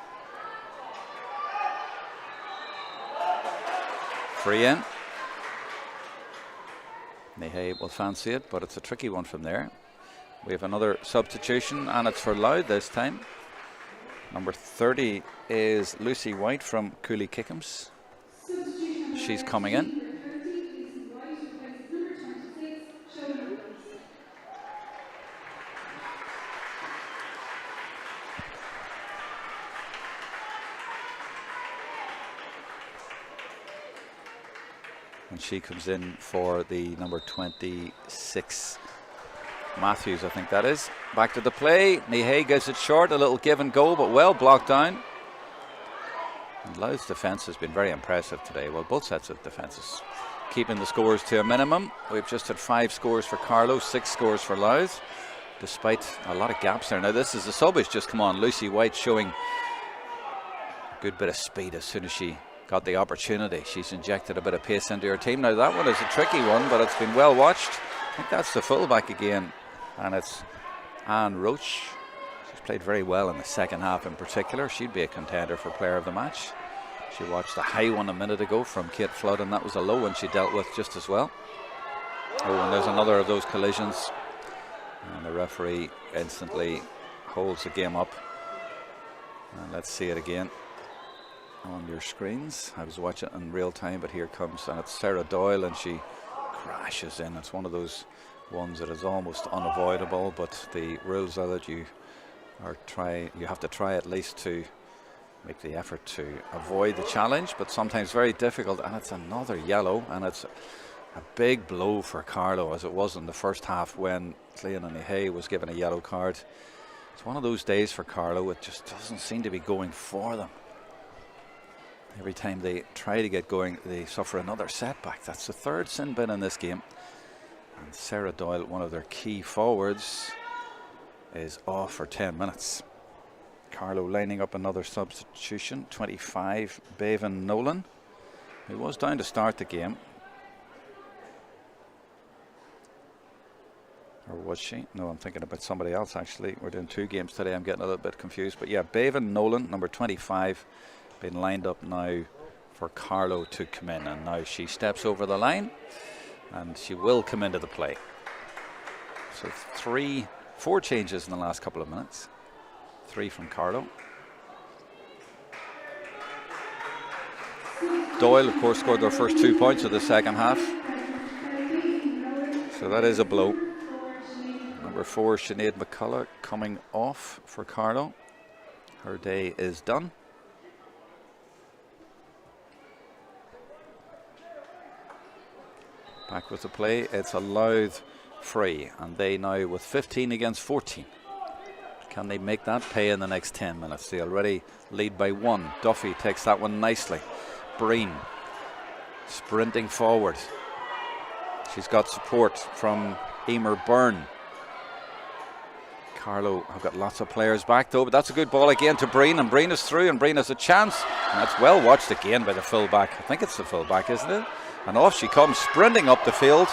Free in. Nihay will fancy it, but it's a tricky one from there. We have another substitution, and it's for Louth this time. Number 30 is Lucy White from Cooley Kickham's. She's coming in. And she comes in for the number 26, Matthews, I think that is. Back to the play. Nihay gives it short, a little give and go, but well blocked down. And Louth's defence has been very impressive today. Well, both sets of defences keeping the scores to a minimum. We've just had 5 scores for Carlow, 6 scores for Louth, despite a lot of gaps there. Now this is the sub has just come on. Lucy White showing a good bit of speed as soon as she got the opportunity. She's injected a bit of pace into her team. Now that one is a tricky one, but it's been well watched. I think that's the fullback again, and it's Anne Roach. She's played very well in the second half in particular. She'd be a contender for player of the match. She watched the high one a minute ago from Kate Flood, and that was a low one she dealt with just as well. Oh, and there's another of those collisions, and the referee instantly holds the game up. And let's see it again on your screens. I was watching it in real time, but here it comes, and it's Sarah Doyle, and she crashes in. It's one of those ones that is almost unavoidable, but the rules are that you have to try at least to make the effort to avoid the challenge, but sometimes very difficult. And it's another yellow, and it's a big blow for Carlow, as it was in the first half when Clean Nihay was given a yellow card. It's one of those days for Carlow, it just doesn't seem to be going for them. Every time they try to get going, they suffer another setback. That's the third sin bin in this game. And Sarah Doyle, one of their key forwards, is off for 10 minutes. Carlow lining up another substitution. 25, Bevan Nolan, who was down to start the game. Or was she? No, I'm thinking about somebody else actually. We're doing 2 games today. I'm getting a little bit confused. But yeah, Bevan Nolan, number 25, been lined up now for Carlow to come in. And now she steps over the line and she will come into the play. So 4 changes in the last couple of minutes. 3 from Carlow. Doyle, of course, scored their first 2 points of the second half. So that is a blow. Number 4, Sinead McCullough, coming off for Carlow. Her day is done. Back with the play. It's a Louth free, and they now with 15 against 14. Can they make that pay in the next 10 minutes? They already lead by 1. Duffy takes that one nicely. Breen sprinting forward. She's got support from Emer Byrne. Carlow have got lots of players back though, but that's a good ball again to Breen, and Breen is through, and Breen has a chance, and that's well watched again by the fullback. I think it's the fullback, isn't it? And off she comes, sprinting up the field,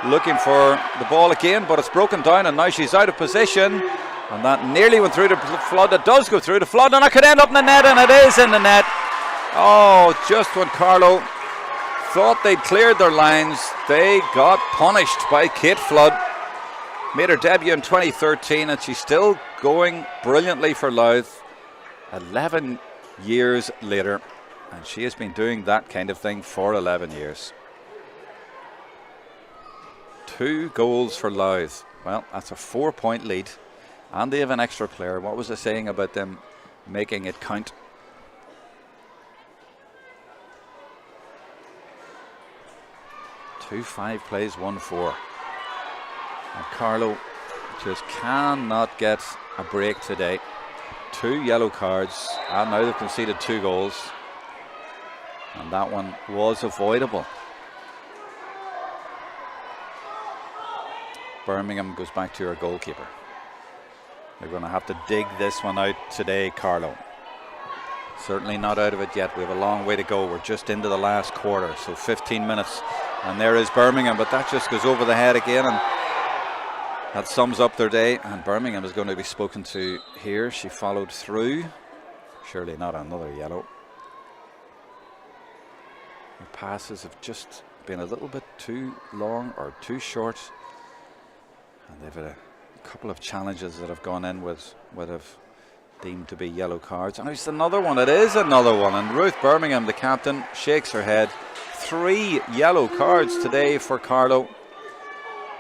looking for the ball again, but it's broken down, and now she's out of position. And that nearly went through the flood. It does go through the flood, and it could end up in the net, and it is in the net. Oh, just when Carlow thought they'd cleared their lines, they got punished by Kate Flood. Made her debut in 2013, and she's still going brilliantly for Louth 11 years later. And she has been doing that kind of thing for 11 years. 2 goals for Louth. Well, that's a 4-point lead. And they have an extra player. What was I saying about them making it count? Two 5 plays, 1-4. And Carlow just cannot get a break today. 2 yellow cards, and now they've conceded 2 goals. And that one was avoidable. Birmingham goes back to her goalkeeper. They're going to have to dig this one out today, Carlow. Certainly not out of it yet. We have a long way to go. We're just into the last quarter, so 15 minutes. And there is Birmingham, but that just goes over the head again, and that sums up their day. And Birmingham is going to be spoken to here. She followed through. Surely not another yellow. The passes have just been a little bit too long or too short. And they've had a couple of challenges that have gone in with what have deemed to be yellow cards. And it's another one. It is another one. And Ruth Birmingham, the captain, shakes her head. 3 yellow cards today for Carlow.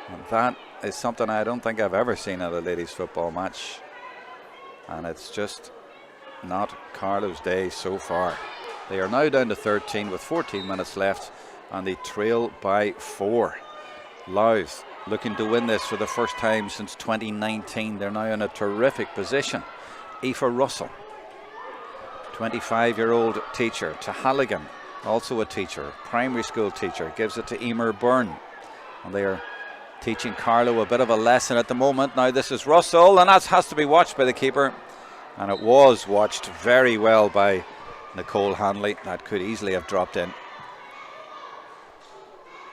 And that is something I don't think I've ever seen at a ladies football match. And it's just not Carlow's day so far. They are now down to 13 with 14 minutes left, and they trail by 4. Laois looking to win this for the first time since 2019. They're now in a terrific position. Aoife Russell, 25-year-old teacher, to Halligan, also a teacher, primary school teacher, gives it to Emer Byrne. And they are teaching Carlow a bit of a lesson at the moment. Now this is Russell, and that has to be watched by the keeper. And it was watched very well by Nicole Hanley. That could easily have dropped in.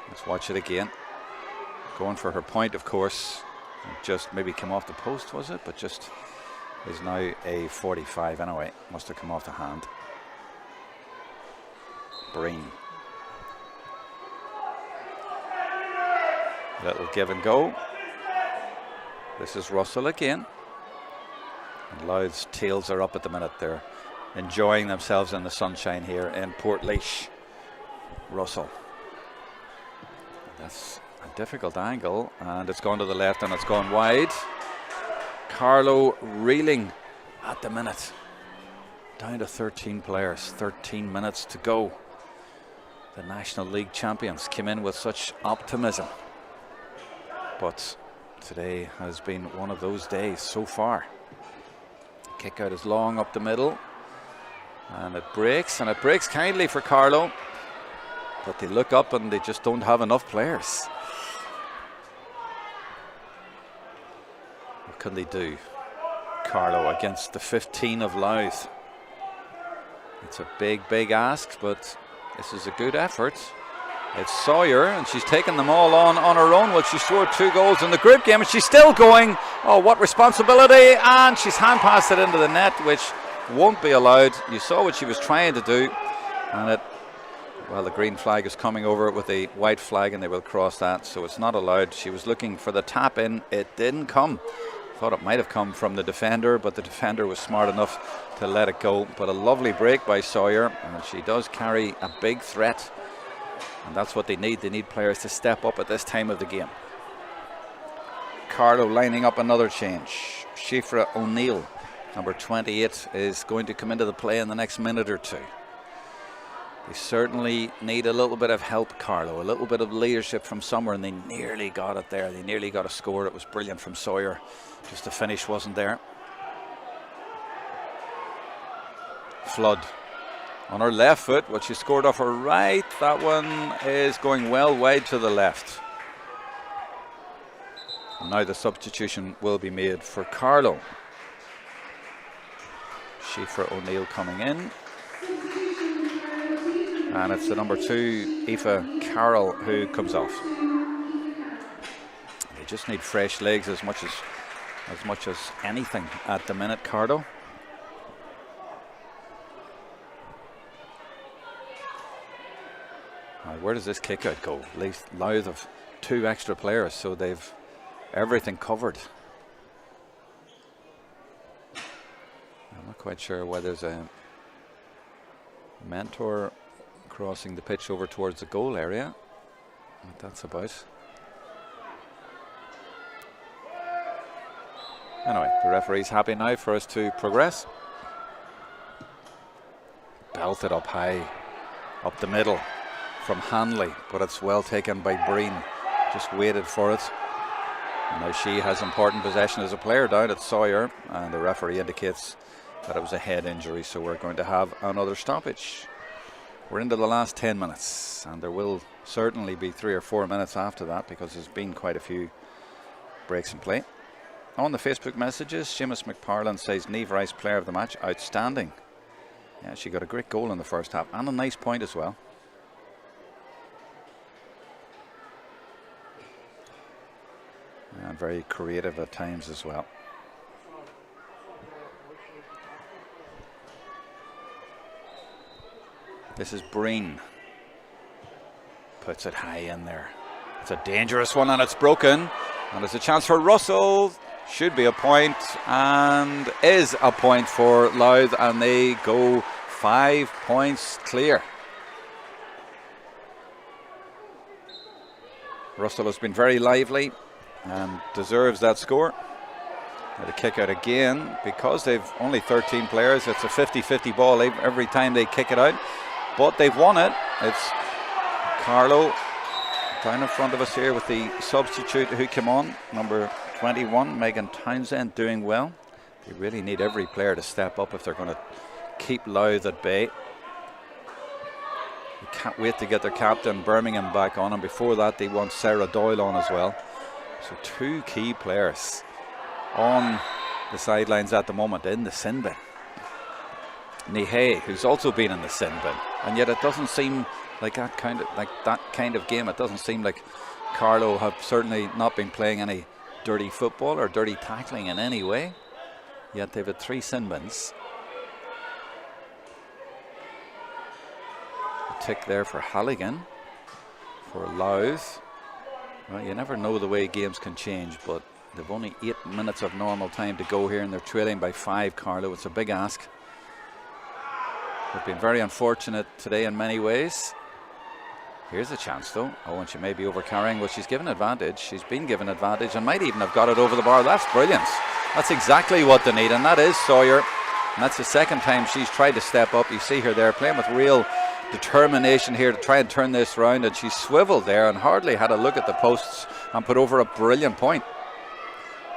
Let's watch it again. Going for her point, of course. Just maybe came off the post, was it? But just is now a 45 anyway. Must have come off the hand. Breen. Little give and go. This is Russell again. And Louth's tails are up at the minute. They're enjoying themselves in the sunshine here in Portlaoise. Russell. That's a difficult angle, and it's gone to the left and it's gone wide. Carlow reeling at the minute. Down to 13 players, 13 minutes to go. The National League champions came in with such optimism. But today has been one of those days so far. Kick out is long up the middle. And it breaks kindly for Carlow. But they look up and they just don't have enough players. What can they do? Carlow against the 15 of Louth. It's a big ask, but this is a good effort. It's Sawyer, and she's taken them all on her own. Well, she scored 2 goals in the group game, and she's still going. Oh, what responsibility! And she's hand passed it into the net, which won't be allowed. You saw what she was trying to do, and the green flag is coming over it with a white flag, and they will cross that, so it's not allowed. She was looking for the tap in. It didn't come. Thought it might have come from the defender, but the defender was smart enough to let it go. But a lovely break by Sawyer, and she does carry a big threat. And that's what they need. They need players to step up at this time of the game. Carlow lining up another change. Shifra O'Neill, number 28, is going to come into the play in the next minute or two. They certainly need a little bit of help, Carlow, a little bit of leadership from somewhere, and they nearly got it there. They nearly got a score. It was brilliant from Sawyer. Just the finish wasn't there. Flood on her left foot, what she scored off her right, that one is going well wide to the left. And now the substitution will be made for Carlow. Shifra O'Neill coming in. And it's the number 2, Aoife Carroll, who comes off. They just need fresh legs as much as anything at the minute, Carlow. Where does this kick out go? Louth have 2 extra players, so they've everything covered. I'm not quite sure why there's a mentor crossing the pitch over towards the goal area. What that's about. Anyway, the referee's happy now for us to progress. Belted up high, up the middle from Hanley, but it's well taken by Breen. Just waited for it. And now she has important possession as a player down at Sawyer, and the referee indicates that it was a head injury, so we're going to have another stoppage. We're into the last 10 minutes, and there will certainly be 3 or 4 minutes after that, because there's been quite a few breaks in play. On the Facebook messages, Seamus McParlin says Niamh Rice, player of the match, outstanding. Yeah, she got a great goal in the first half and a nice point as well. And very creative at times as well. This is Breen. Puts it high in there. It's a dangerous one, and it's broken. And there's a chance for Russell. Should be a point, and is a point for Louth, and they go 5 points clear. Russell has been very lively and deserves that score. Now the kick out again, because they've only 13 players. It's a 50-50 ball every time they kick it out, but they've won it. It's Carlow down in front of us here with the substitute who came on, number 21, Megan Townsend, doing well. They really need every player to step up if they're going to keep Louth at bay. They can't wait to get their captain Birmingham back on, and before that they want Sarah Doyle on as well. So 2 key players on the sidelines at the moment in the sin bin. Nihe, who's also been in the sin bin, and yet it doesn't seem like that kind of game. It doesn't seem like Carlow have certainly not been playing any dirty football or dirty tackling in any way, yet they've had 3 sin bins. A tick there for Halligan for Louth. Well, you never know the way games can change, but they've only 8 minutes of normal time to go here, and they're trailing by 5, Carlow. It's a big ask. They've been very unfortunate today in many ways. Here's a chance though. Oh, and she may be overcarrying, but she's given advantage. She's been given advantage and might even have got it over the bar. That's brilliant. That's exactly what they need, and that is Sawyer. And that's the second time she's tried to step up. You see her there playing with real determination here to try and turn this round, and she swiveled there and hardly had a look at the posts and put over a brilliant point.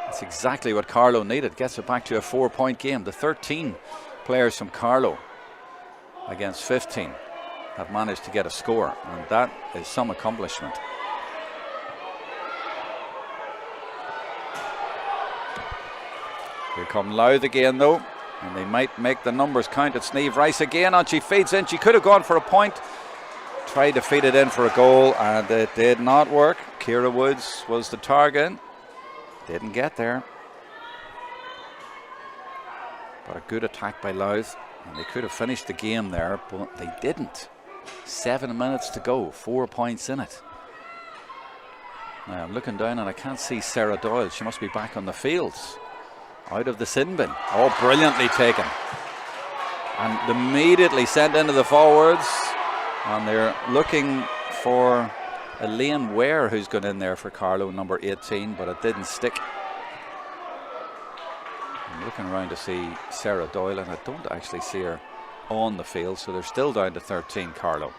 That's exactly what Carlow needed. Gets it back to a 4-point game. The 13 players from Carlow against 15 have managed to get a score, and that is some accomplishment. Here come Louth again though, and they might make the numbers count. It's Niamh Rice again, and she feeds in. She could have gone for a point, tried to feed it in for a goal, and it did not work. Ciara Woods was the target, didn't get there. But a good attack by Louth, and they could have finished the game there, but they didn't. 7 minutes to go, 4 points in it. Now I'm looking down and I can't see Sarah Doyle. She must be back on the fields, out of the sin bin. Oh, brilliantly taken. And immediately sent into the forwards, and they're looking for Elaine Ware, who's gone in there for Carlow, number 18, but it didn't stick. I'm looking around to see Sarah Doyle, and I don't actually see her on the field, so they're still down to 13, Carlow.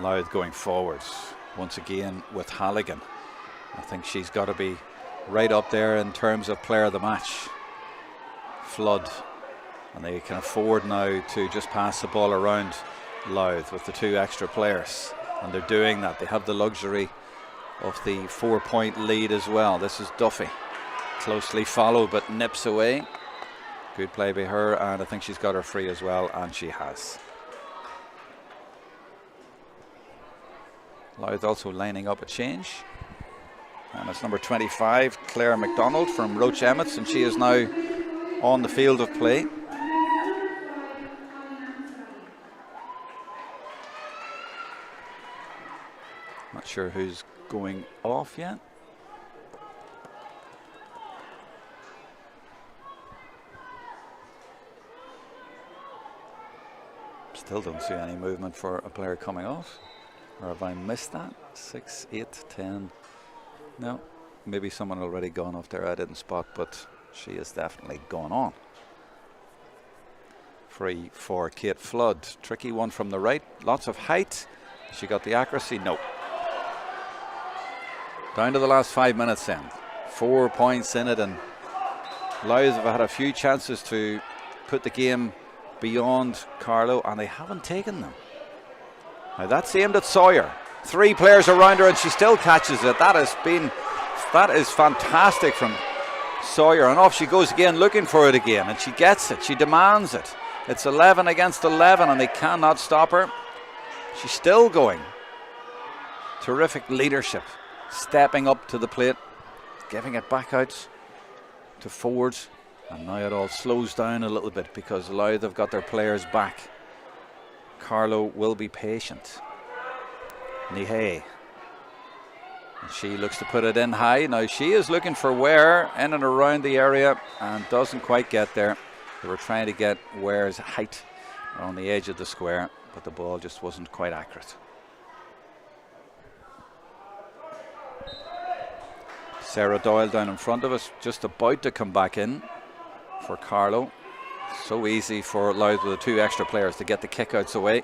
Louth going forwards once again with Halligan. I think she's got to be right up there in terms of player of the match. Flood, and they can afford now to just pass the ball around Louth with the 2 extra players, and they're doing that. They have the luxury of the 4-point lead as well. This is Duffy, closely followed but nips away. Good play by her, and I think she's got her free as well, and she has. Louth also lining up a change, and it's number 25, Claire MacDonald from Roche Emmets, and she is now on the field of play. Not sure who's going off yet. Still don't see any movement for a player coming off. Or have I missed that? 6, 8, 10. No, maybe someone already gone off there I didn't spot, but she is definitely gone on. Free for Kate Flood. Tricky one from the right. Lots of height. She got the accuracy? No. Down to the last 5 minutes then. 4 points in it, and Laois have had a few chances to put the game beyond Carlow, and they haven't taken them. Now that's aimed at Sawyer. 3 players around her, and she still catches it. That is fantastic from Sawyer, and off she goes again, looking for it again, and she gets it. She demands it. It's 11 against 11, and they cannot stop her. She's still going. Terrific leadership, stepping up to the plate, giving it back out to forwards, and now it all slows down a little bit because Louth have got their players back. Carlow will be patient. Nihei, and she looks to put it in high. Now she is looking for Ware in and around the area and doesn't quite get there. They were trying to get Ware's height on the edge of the square, but the ball just wasn't quite accurate. Sarah Doyle down in front of us, just about to come back in for Carlow. So easy for Louth with the 2 extra players to get the kickouts away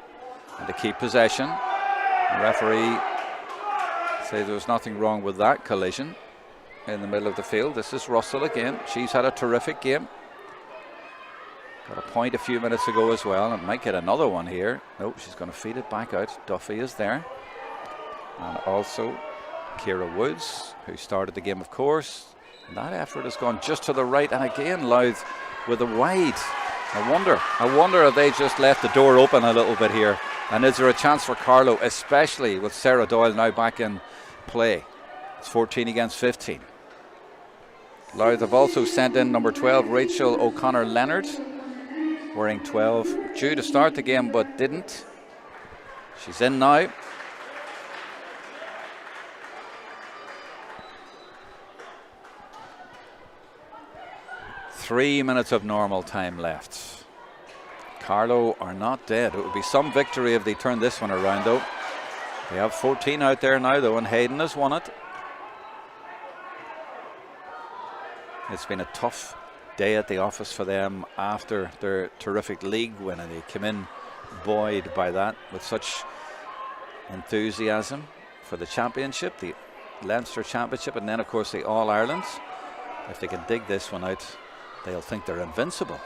and to keep possession. The referee says there was nothing wrong with that collision in the middle of the field. This is Russell again. She's had a terrific game. Got a point a few minutes ago as well, and might get another one here. Nope, she's going to feed it back out. Duffy is there. And also Ciara Woods, who started the game, of course. And that effort has gone just to the right, and again Louth with a wide. I wonder if they just left the door open a little bit here, and is there a chance for Carlow, especially with Sarah Doyle now back in play. It's 14 against 15. Louth have also sent in number 12, Rachel O'Connor Leonard, wearing 12, due to start the game but didn't. She's in now. Three minutes of normal time left. Carlow are not dead. It would be some victory if they turn this one around though. They have 14 out there now though, and Hayden has won it. It's been a tough day at the office for them after their terrific league win, and they came in buoyed by that with such enthusiasm for the championship, the Leinster championship, and then of course the All-Ireland. If they can dig this one out, they'll think they're invincible.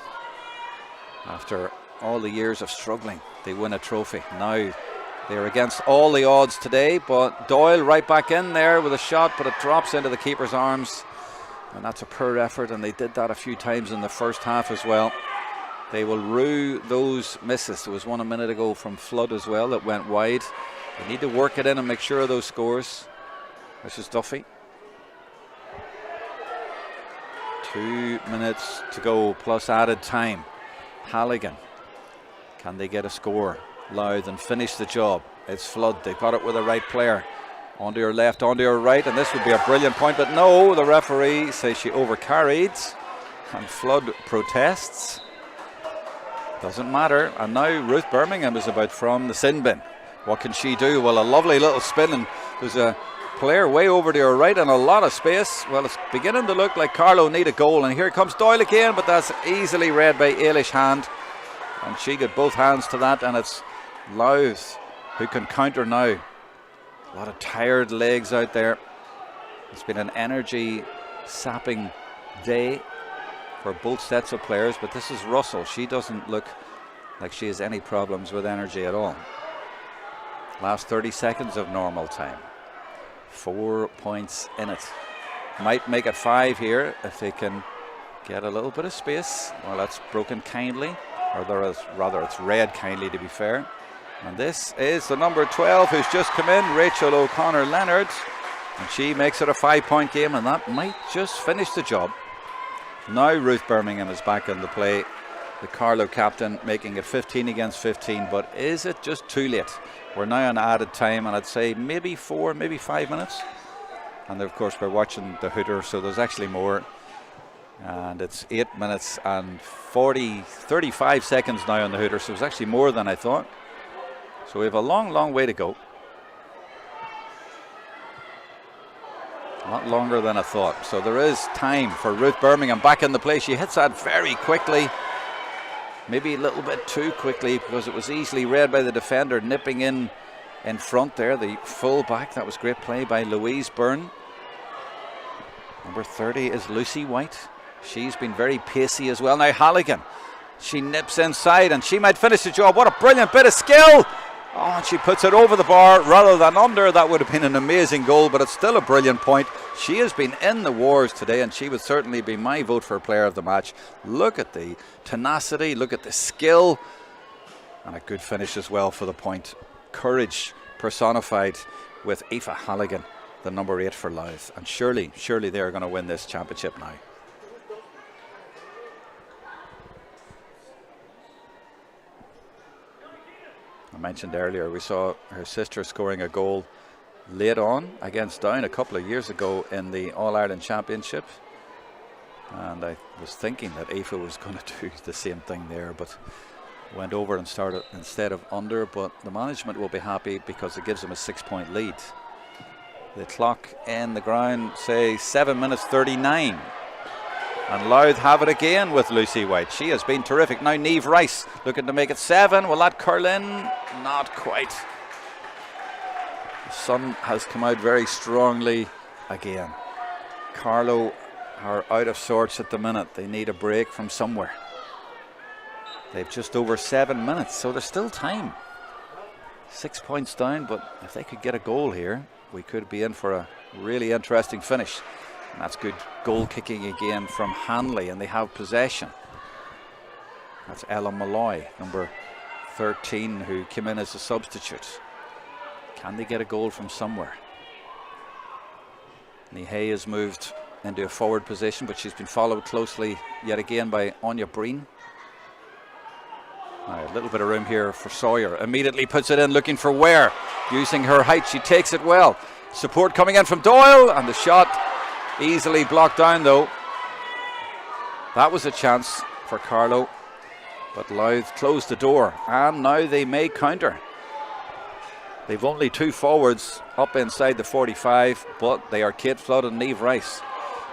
After all the years of struggling, they win a trophy. Now they're against all the odds today, but Doyle right back in there with a shot, but it drops into the keeper's arms, and that's a poor effort, and they did that a few times in the first half as well. They will rue those misses. There was one a minute ago from Flood as well that went wide. They need to work it in and make sure of those scores. This is Duffy. 2 minutes to go plus added time. Halligan, can they get a score? Louth and finish the job. It's Flood. They got it with the right player. Onto your left, onto your right, and this would be a brilliant point, but no, the referee says she overcarried, and Flood protests. Doesn't matter. And now Ruth Birmingham is about from the sin bin. What can she do? Well, a lovely little spin, and there's a player way over to your right and a lot of space. Well, it's beginning to look like Carlow need a goal, and here comes Doyle again, but that's easily read by Ailish Hand, and she got both hands to that, and it's Louth who can counter now. A lot of tired legs out there. It's been an energy sapping day for both sets of players, but this is Russell. She doesn't look like she has any problems with energy at all. Last 30 seconds of normal time. 4 points in it. Might make it 5 here if they can get a little bit of space. Well, that's broken kindly, or rather it's read kindly, to be fair. And this is the number 12 who's just come in, Rachel O'Connor-Leonard, and she makes it a 5-point game, and that might just finish the job. Now Ruth Birmingham is back in the play. The Carlow captain making it 15 against 15, but is it just too late? We're now on added time, and I'd say maybe 4, maybe 5 minutes. And of course we're watching the hooter, so there's actually more. And it's 8 minutes and 35 seconds now on the hooter, so it's actually more than I thought. So we have a long way to go. A lot longer than I thought. So there is time for Ruth Birmingham back in the play. She hits that very quickly. Maybe a little bit too quickly, because it was easily read by the defender nipping in front there. The full back. That was great play by Louise Byrne. Number 30 is Lucy White. She's been very pacey as well. Now Halligan. She nips inside and she might finish the job. What a brilliant bit of skill. Oh, and she puts it over the bar rather than under. That would have been an amazing goal, but it's still a brilliant point. She has been in the wars today, and she would certainly be my vote for player of the match. Look at the tenacity, look at the skill, and a good finish as well for the point. Courage personified with Aoife Halligan, the number 8 for Louth. And surely they're going to win this championship now. I mentioned earlier we saw her sister scoring a goal late on against Down a couple of years ago in the All-Ireland Championship, and I was thinking that Aoife was going to do the same thing there, but went over and started instead of under. But the management will be happy because it gives them a 6-point lead. The clock in the ground says 7 minutes 39. And Louth have it again with Lucy White. She has been terrific. Now Niamh Rice looking to make it 7. Will that curl in? Not quite. The sun has come out very strongly again. Carlow are out of sorts at the minute. They need a break from somewhere. They've just over 7 minutes, so there's still time. 6 points down, but if they could get a goal here, we could be in for a really interesting finish. And that's good goal kicking again from Hanley, and they have possession. That's Ella Malloy, number 13, who came in as a substitute. Can they get a goal from somewhere? Nihei has moved into a forward position, but she's been followed closely yet again by Anya Breen. Now, a little bit of room here for Sawyer. Immediately puts it in, looking for Ware. Using her height, she takes it well. Support coming in from Doyle, and the shot easily blocked down though. That was a chance for Carlow, but Louth closed the door, and now they may counter. They've only 2 forwards up inside the 45, but they are Kate Flood and Niamh Rice.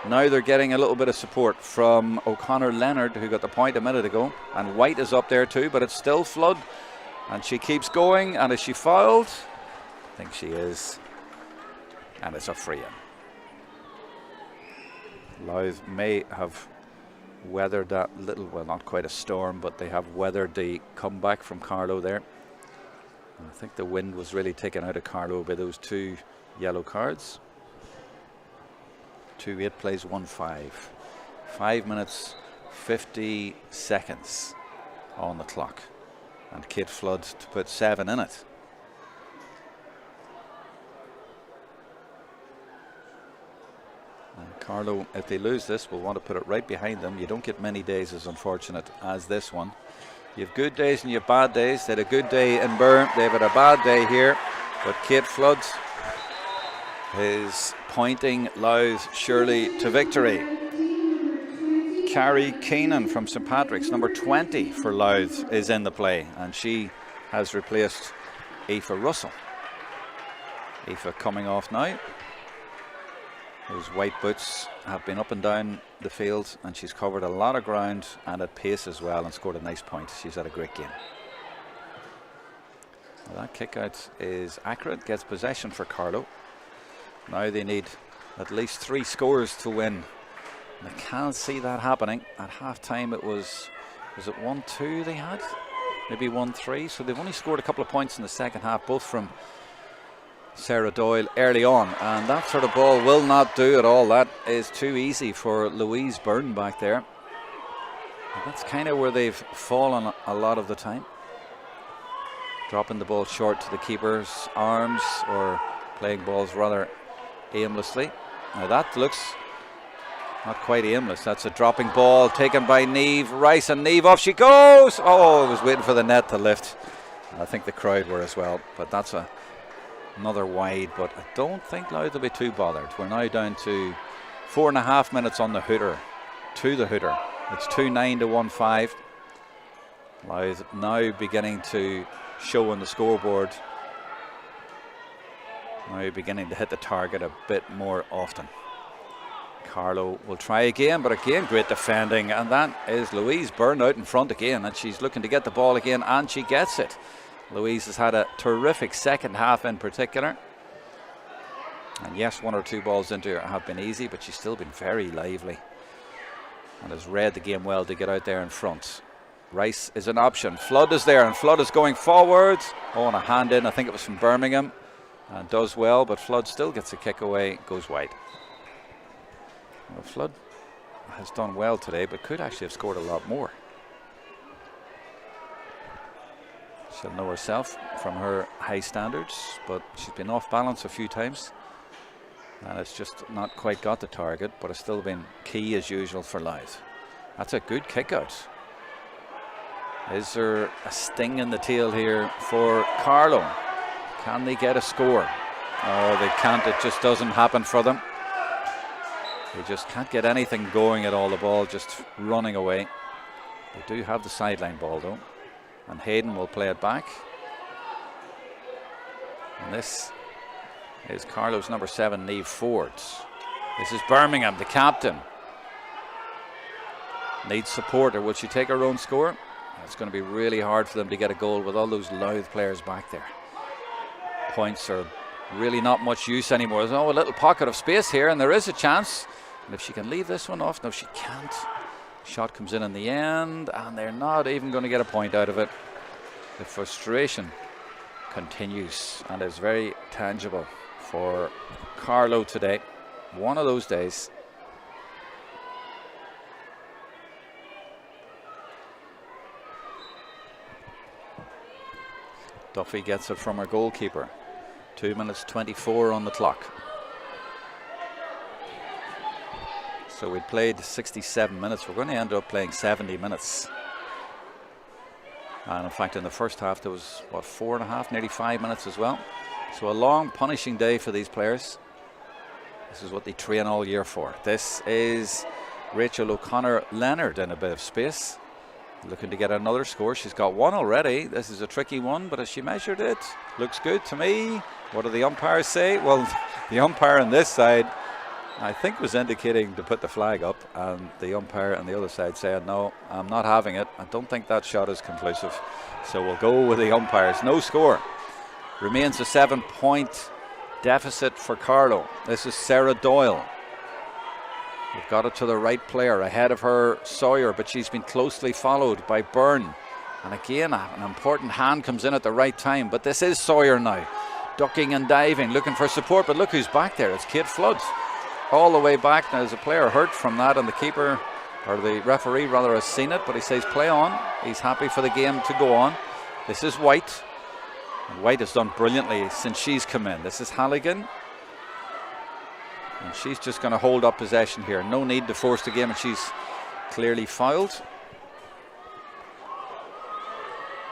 Now they're getting a little bit of support from O'Connor-Leonard, who got the point a minute ago, and White is up there too, but it's still Flood, and she keeps going. And is she fouled? I think she is, and it's a free in. Louth may have weathered that little, well, not quite a storm, but they have weathered the comeback from Carlow there. And I think the wind was really taken out of Carlow by those 2 yellow cards. 2-8 plays 1-5. 5 minutes 50 seconds on the clock, and Kate Flood to put 7 in it. And Carlow, if they lose this, will want to put it right behind them. You don't get many days as unfortunate as this one. You have good days and you have bad days. They had a good day in Byrne, they've had a bad day here, but Kate Flood is pointing Louth surely to victory. Carrie Keenan from St Patrick's, number 20 for Louth, is in the play, and she has replaced Aoife Russell. Aoife coming off now. Those white boots have been up and down the field, and she's covered a lot of ground and at pace as well, and scored a nice point. She's had a great game. Well, that kick out is accurate, gets possession for Carlow. Now they need at least 3 scores to win. And I can't see that happening. At half time it was it 1-2 they had? Maybe 1-3. So they've only scored a couple of points in the second half, both from Sarah Doyle early on. And that sort of ball will not do at all. That is too easy for Louise Byrne back there. And that's kind of where they've fallen a lot of the time. Dropping the ball short to the keeper's arms, or playing balls rather aimlessly. Now that looks not quite aimless. That's a dropping ball taken by Niamh Rice, and Niamh, off she goes. Oh, I was waiting for the net to lift. I think the crowd were as well, but that's another wide. But I don't think Louth will be too bothered. We're now down to 4.5 minutes on the hooter, to the hooter. It's 2-9 to 1-5. Louth now beginning to show on the scoreboard. Now beginning to hit the target a bit more often. Carlow will try again, but again great defending, and that is Louise Byrne out in front again, and she's looking to get the ball again, and she gets it. Louise has had a terrific second half in particular, and yes, 1 or 2 balls into her have been easy, but she's still been very lively and has read the game well to get out there in front. Rice is an option. Flood is there, and Flood is going forward. Oh, and a hand in, I think it was from Birmingham, and does well, but Flood still gets a kick away, goes wide. Well, Flood has done well today, but could actually have scored a lot more. She'll know herself from her high standards, but she's been off balance a few times, and it's just not quite got the target, but it's still been key as usual for Louth. That's a good kick out. Is there a sting in the tail here for Carlow? Can they get a score? Oh, they can't. It just doesn't happen for them. They just can't get anything going at all. The ball just running away. They do have the sideline ball though, and Hayden will play it back. And this is Carlow's number 7, Niamh Ford. This is Birmingham, the captain. Needs support, or will she take her own score? It's going to be really hard for them to get a goal with all those Louth players back there. Points are really not much use anymore. There's a little pocket of space here, and there is a chance. And if she can leave this one off, no, she can't. Shot comes in the end, and they're not even going to get a point out of it. The frustration continues and is very tangible for Carlow today. One of those days. Duffy gets it from her goalkeeper. 2 minutes 24 on the clock. So we played 67 minutes. We're going to end up playing 70 minutes. And in fact, in the first half, there was, 4.5, nearly 5 minutes as well. So a long, punishing day for these players. This is what they train all year for. This is Rachel O'Connor Leonard in a bit of space, looking to get another score. She's got one already. This is a tricky one, but as she measured it, looks good to me. What do the umpires say? Well, the umpire on this side, I think, was indicating to put the flag up, and the umpire on the other side said, no, I'm not having it. I don't think that shot is conclusive. So we'll go with the umpires. No score. Remains a 7-point deficit for Carlow. This is Sarah Doyle. They've got it to the right player. Ahead of her, Sawyer, but she's been closely followed by Byrne. And again, an important hand comes in at the right time. But this is Sawyer now, ducking and diving, looking for support. But look who's back there. It's Kate Flood, all the way back. Now, there's a player hurt from that, and the keeper, or the referee rather, has seen it. But he says play on. He's happy for the game to go on. This is White. And White has done brilliantly since she's come in. This is Halligan. And she's just going to hold up possession here. No need to force the game, and she's clearly fouled.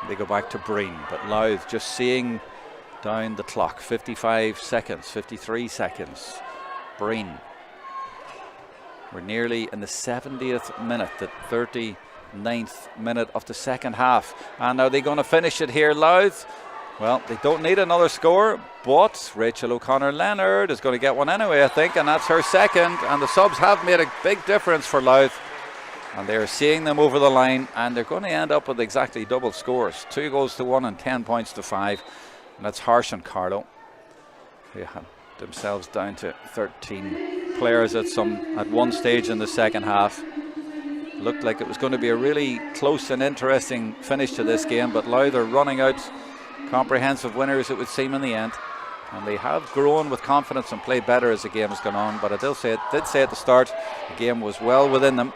They go back to Breen, but Louth just seeing down the clock. 55 seconds, 53 seconds. Breen. We're nearly in the 70th minute, the 39th minute of the second half. And are they going to finish it here, Louth? Well, they don't need another score, but Rachel O'Connor-Leonard is going to get one anyway, I think, and that's her second. And the subs have made a big difference for Louth, and they're seeing them over the line, and they're going to end up with exactly double scores. 2 goals to 1 and 10 points to 5, and that's harsh on Carlow. They had themselves down to 13 players at one stage in the second half. Looked like it was going to be a really close and interesting finish to this game, but Louth are running out comprehensive winners, it would seem, in the end. And they have grown with confidence and played better as the game has gone on. But I did say at the start, the game was well within them.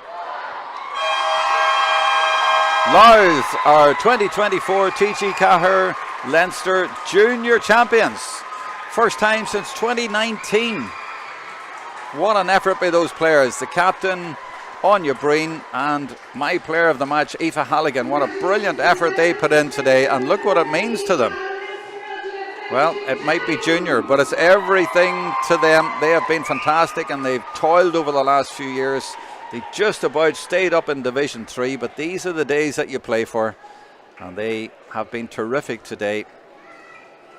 Louth are 2024 TG4 Leinster Junior Champions. First time since 2019. What an effort by those players. The captain, Anya Breen, and my player of the match, Aoife Halligan. What a brilliant effort they put in today, and look what it means to them. Well, it might be junior, but it's everything to them. They have been fantastic, and they've toiled over the last few years. They just about stayed up in Division 3, but these are the days that you play for, and they have been terrific today.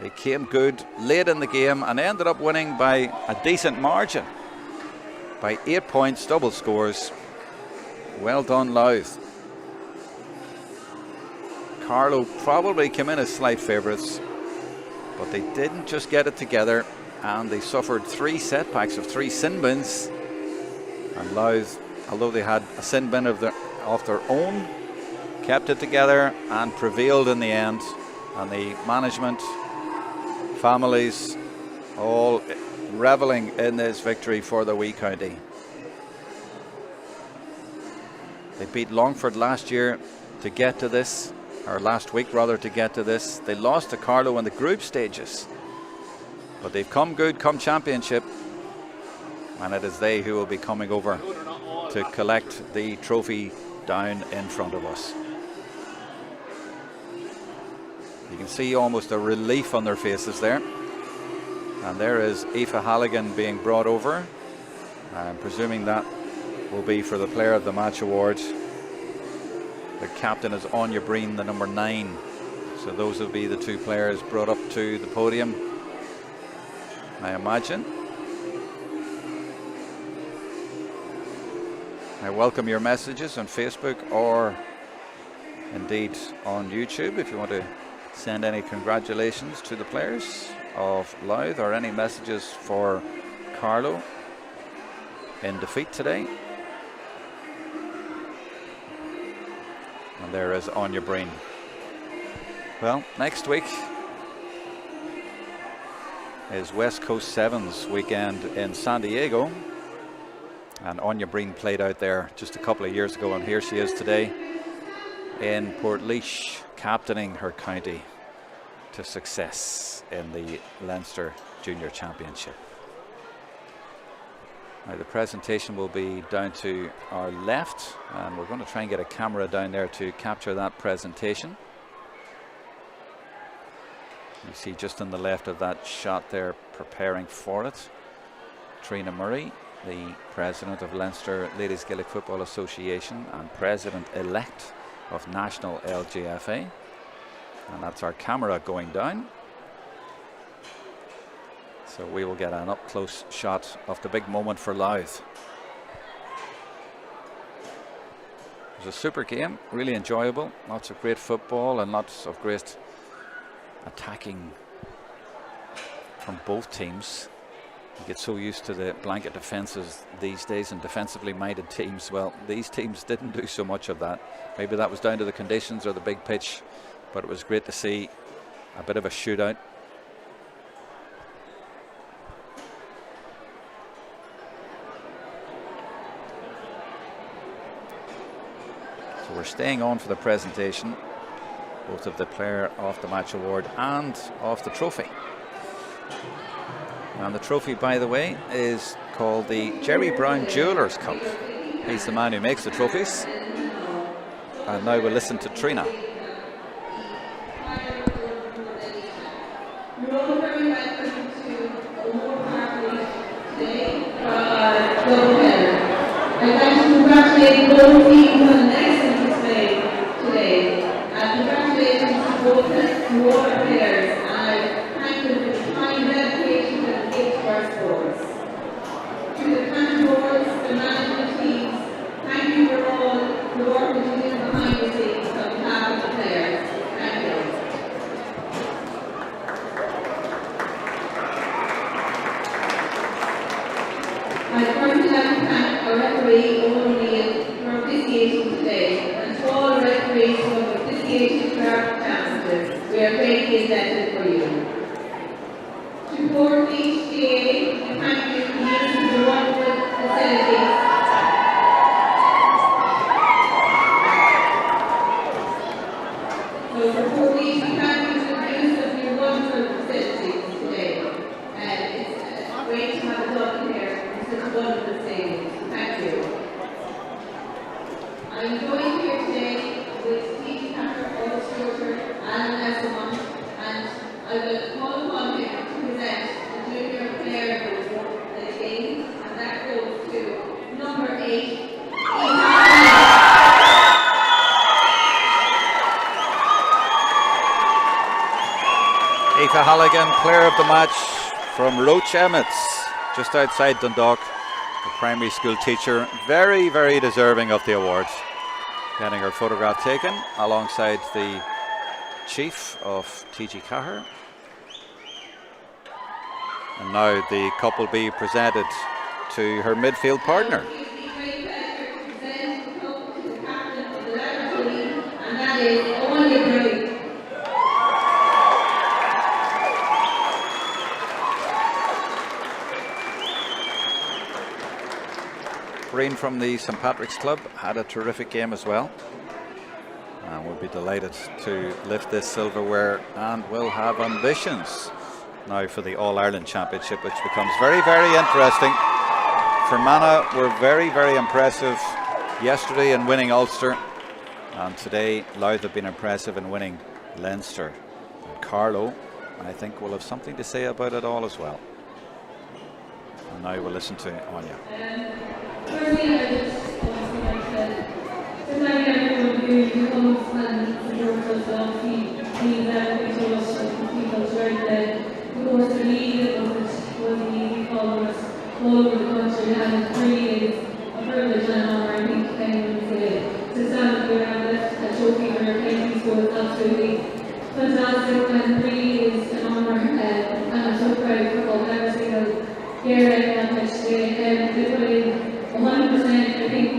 They came good late in the game and ended up winning by a decent margin, by 8 points, double scores. Well done, Louth. Carlow probably came in as slight favourites, but they didn't just get it together, and they suffered 3 setbacks of 3 sin bins. And Louth, although they had a sin bin of their own, kept it together and prevailed in the end. And the management, families, all revelling in this victory for the wee county. They beat Longford last year to get to this, or last week rather, to get to this. They lost to Carlow in the group stages, but they've come good come championship, and it is they who will be coming over to collect the trophy down in front of us. You can see almost a relief on their faces there. And there is Aoife Halligan being brought over. I'm presuming that will be for the Player of the Match award. The captain is Anya Breen, the number 9. So those will be the 2 players brought up to the podium, I imagine. I welcome your messages on Facebook or indeed on YouTube if you want to send any congratulations to the players of Louth or any messages for Carlow in defeat today. And there is Anya Breen. Well, next week is West Coast Sevens weekend in San Diego, and Anya Breen played out there just a couple of years ago, and here she is today in Portlaoise, captaining her county to success in the Leinster Junior Championship. Now the presentation will be down to our left, and we're going to try and get a camera down there to capture that presentation. You see just on the left of that shot there, preparing for it, Trina Murray, the president of Leinster Ladies Gaelic Football Association and president-elect of National LGFA. And that's our camera going down. So we will get an up-close shot of the big moment for Louth. It was a super game, really enjoyable. Lots of great football and lots of great attacking from both teams. You get so used to the blanket defences these days and defensively minded teams. Well, these teams didn't do so much of that. Maybe that was down to the conditions or the big pitch, but it was great to see a bit of a shootout. So we're staying on for the presentation, both of the Player of the Match award and of the trophy. And the trophy, by the way, is called the Jerry Brown Jewelers Cup. He's the man who makes the trophies. And now we'll listen to Trina. You're all very welcome to a war party today for our gold medal. I'd like to congratulate both teams on an excellent display today. Congratulations to both the water players, and I thank them for the time, dedication and gift to our sports. To the county boards, the management teams, thank you for all the work that you do behind the scenes on behalf of the players. Thank you. I'd personally like to thank our referee, Owen O'Neill, for officiating today, and to all the referees who have officiated throughout the championship. We are greatly indebted for you. To Port HGA, we thank you for using the wonderful facilities. So for Port we thank you for the use of your wonderful facilities today. It's great to have a dog here. Wonderful things. Thank you. I'm joined here today with TG4 illustrator Alan Esselmont, and I will call upon him to present the junior player of the game, and that goes to number 8. Aoife Halligan, player of the match from Roach Emmets, just outside Dundalk. A primary school teacher, very, very deserving of the award. Getting her photograph taken alongside the chief of TG4. And now the cup will be presented to her midfield partner. Breen from the St Patrick's Club had a terrific game as well, and we'll be delighted to lift this silverware, and will have ambitions now for the All-Ireland Championship, which becomes very, very interesting. Fermanagh were very, very impressive yesterday in winning Ulster, and today Louth have been impressive in winning Leinster. And Carlow, I think, will have something to say about it all as well. And now we'll listen to Anya. Firstly, I just want to say that tonight everyone who comes and supports us, obviously means everything to us, and people throughout the course of the league. It wasn't easy following us all over the country, and it really is a privilege and an honour, I think, to stand here and lift a trophy for our country. So it's absolutely fantastic, and really is an honour, and I'm so proud of football every single year I match today. They put in 100%. I think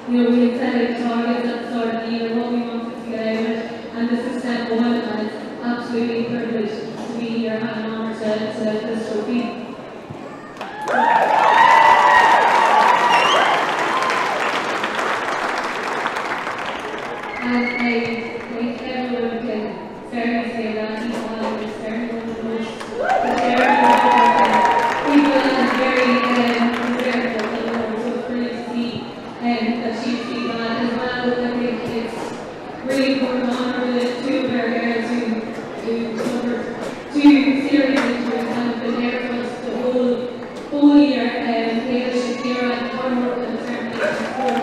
we set out targets at the start of the year, what we wanted to get out of it, and this is step one, and it's absolutely a privilege to be here and an honour to this trophy. And I think everyone can certainly say that he's one of the most people and very that she see that as well. I think it's really important to honour the two of our girls who suffered two serious injuries and have been there for us the whole year. Taylor Shakira and Carlow and certainly support.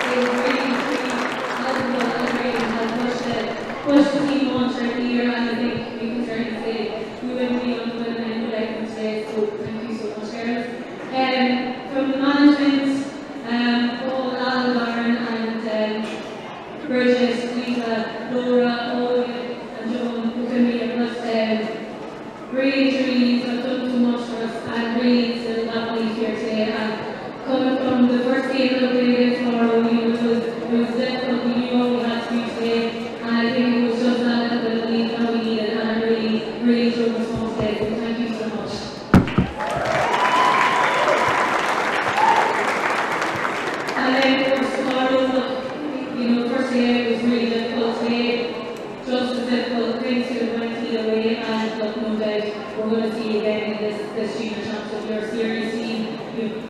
They were really helpful and great and have pushed the team on throughout the year, and I think we can certainly say we wouldn't be on the winning end without them today, so thank you so much, girls. From the management, Paul, Alan, Lauren, and Bridget, Lisa, Laura, Owen, and John, who can be a plus really, truly, going to see you again in this junior championship. You're seriously,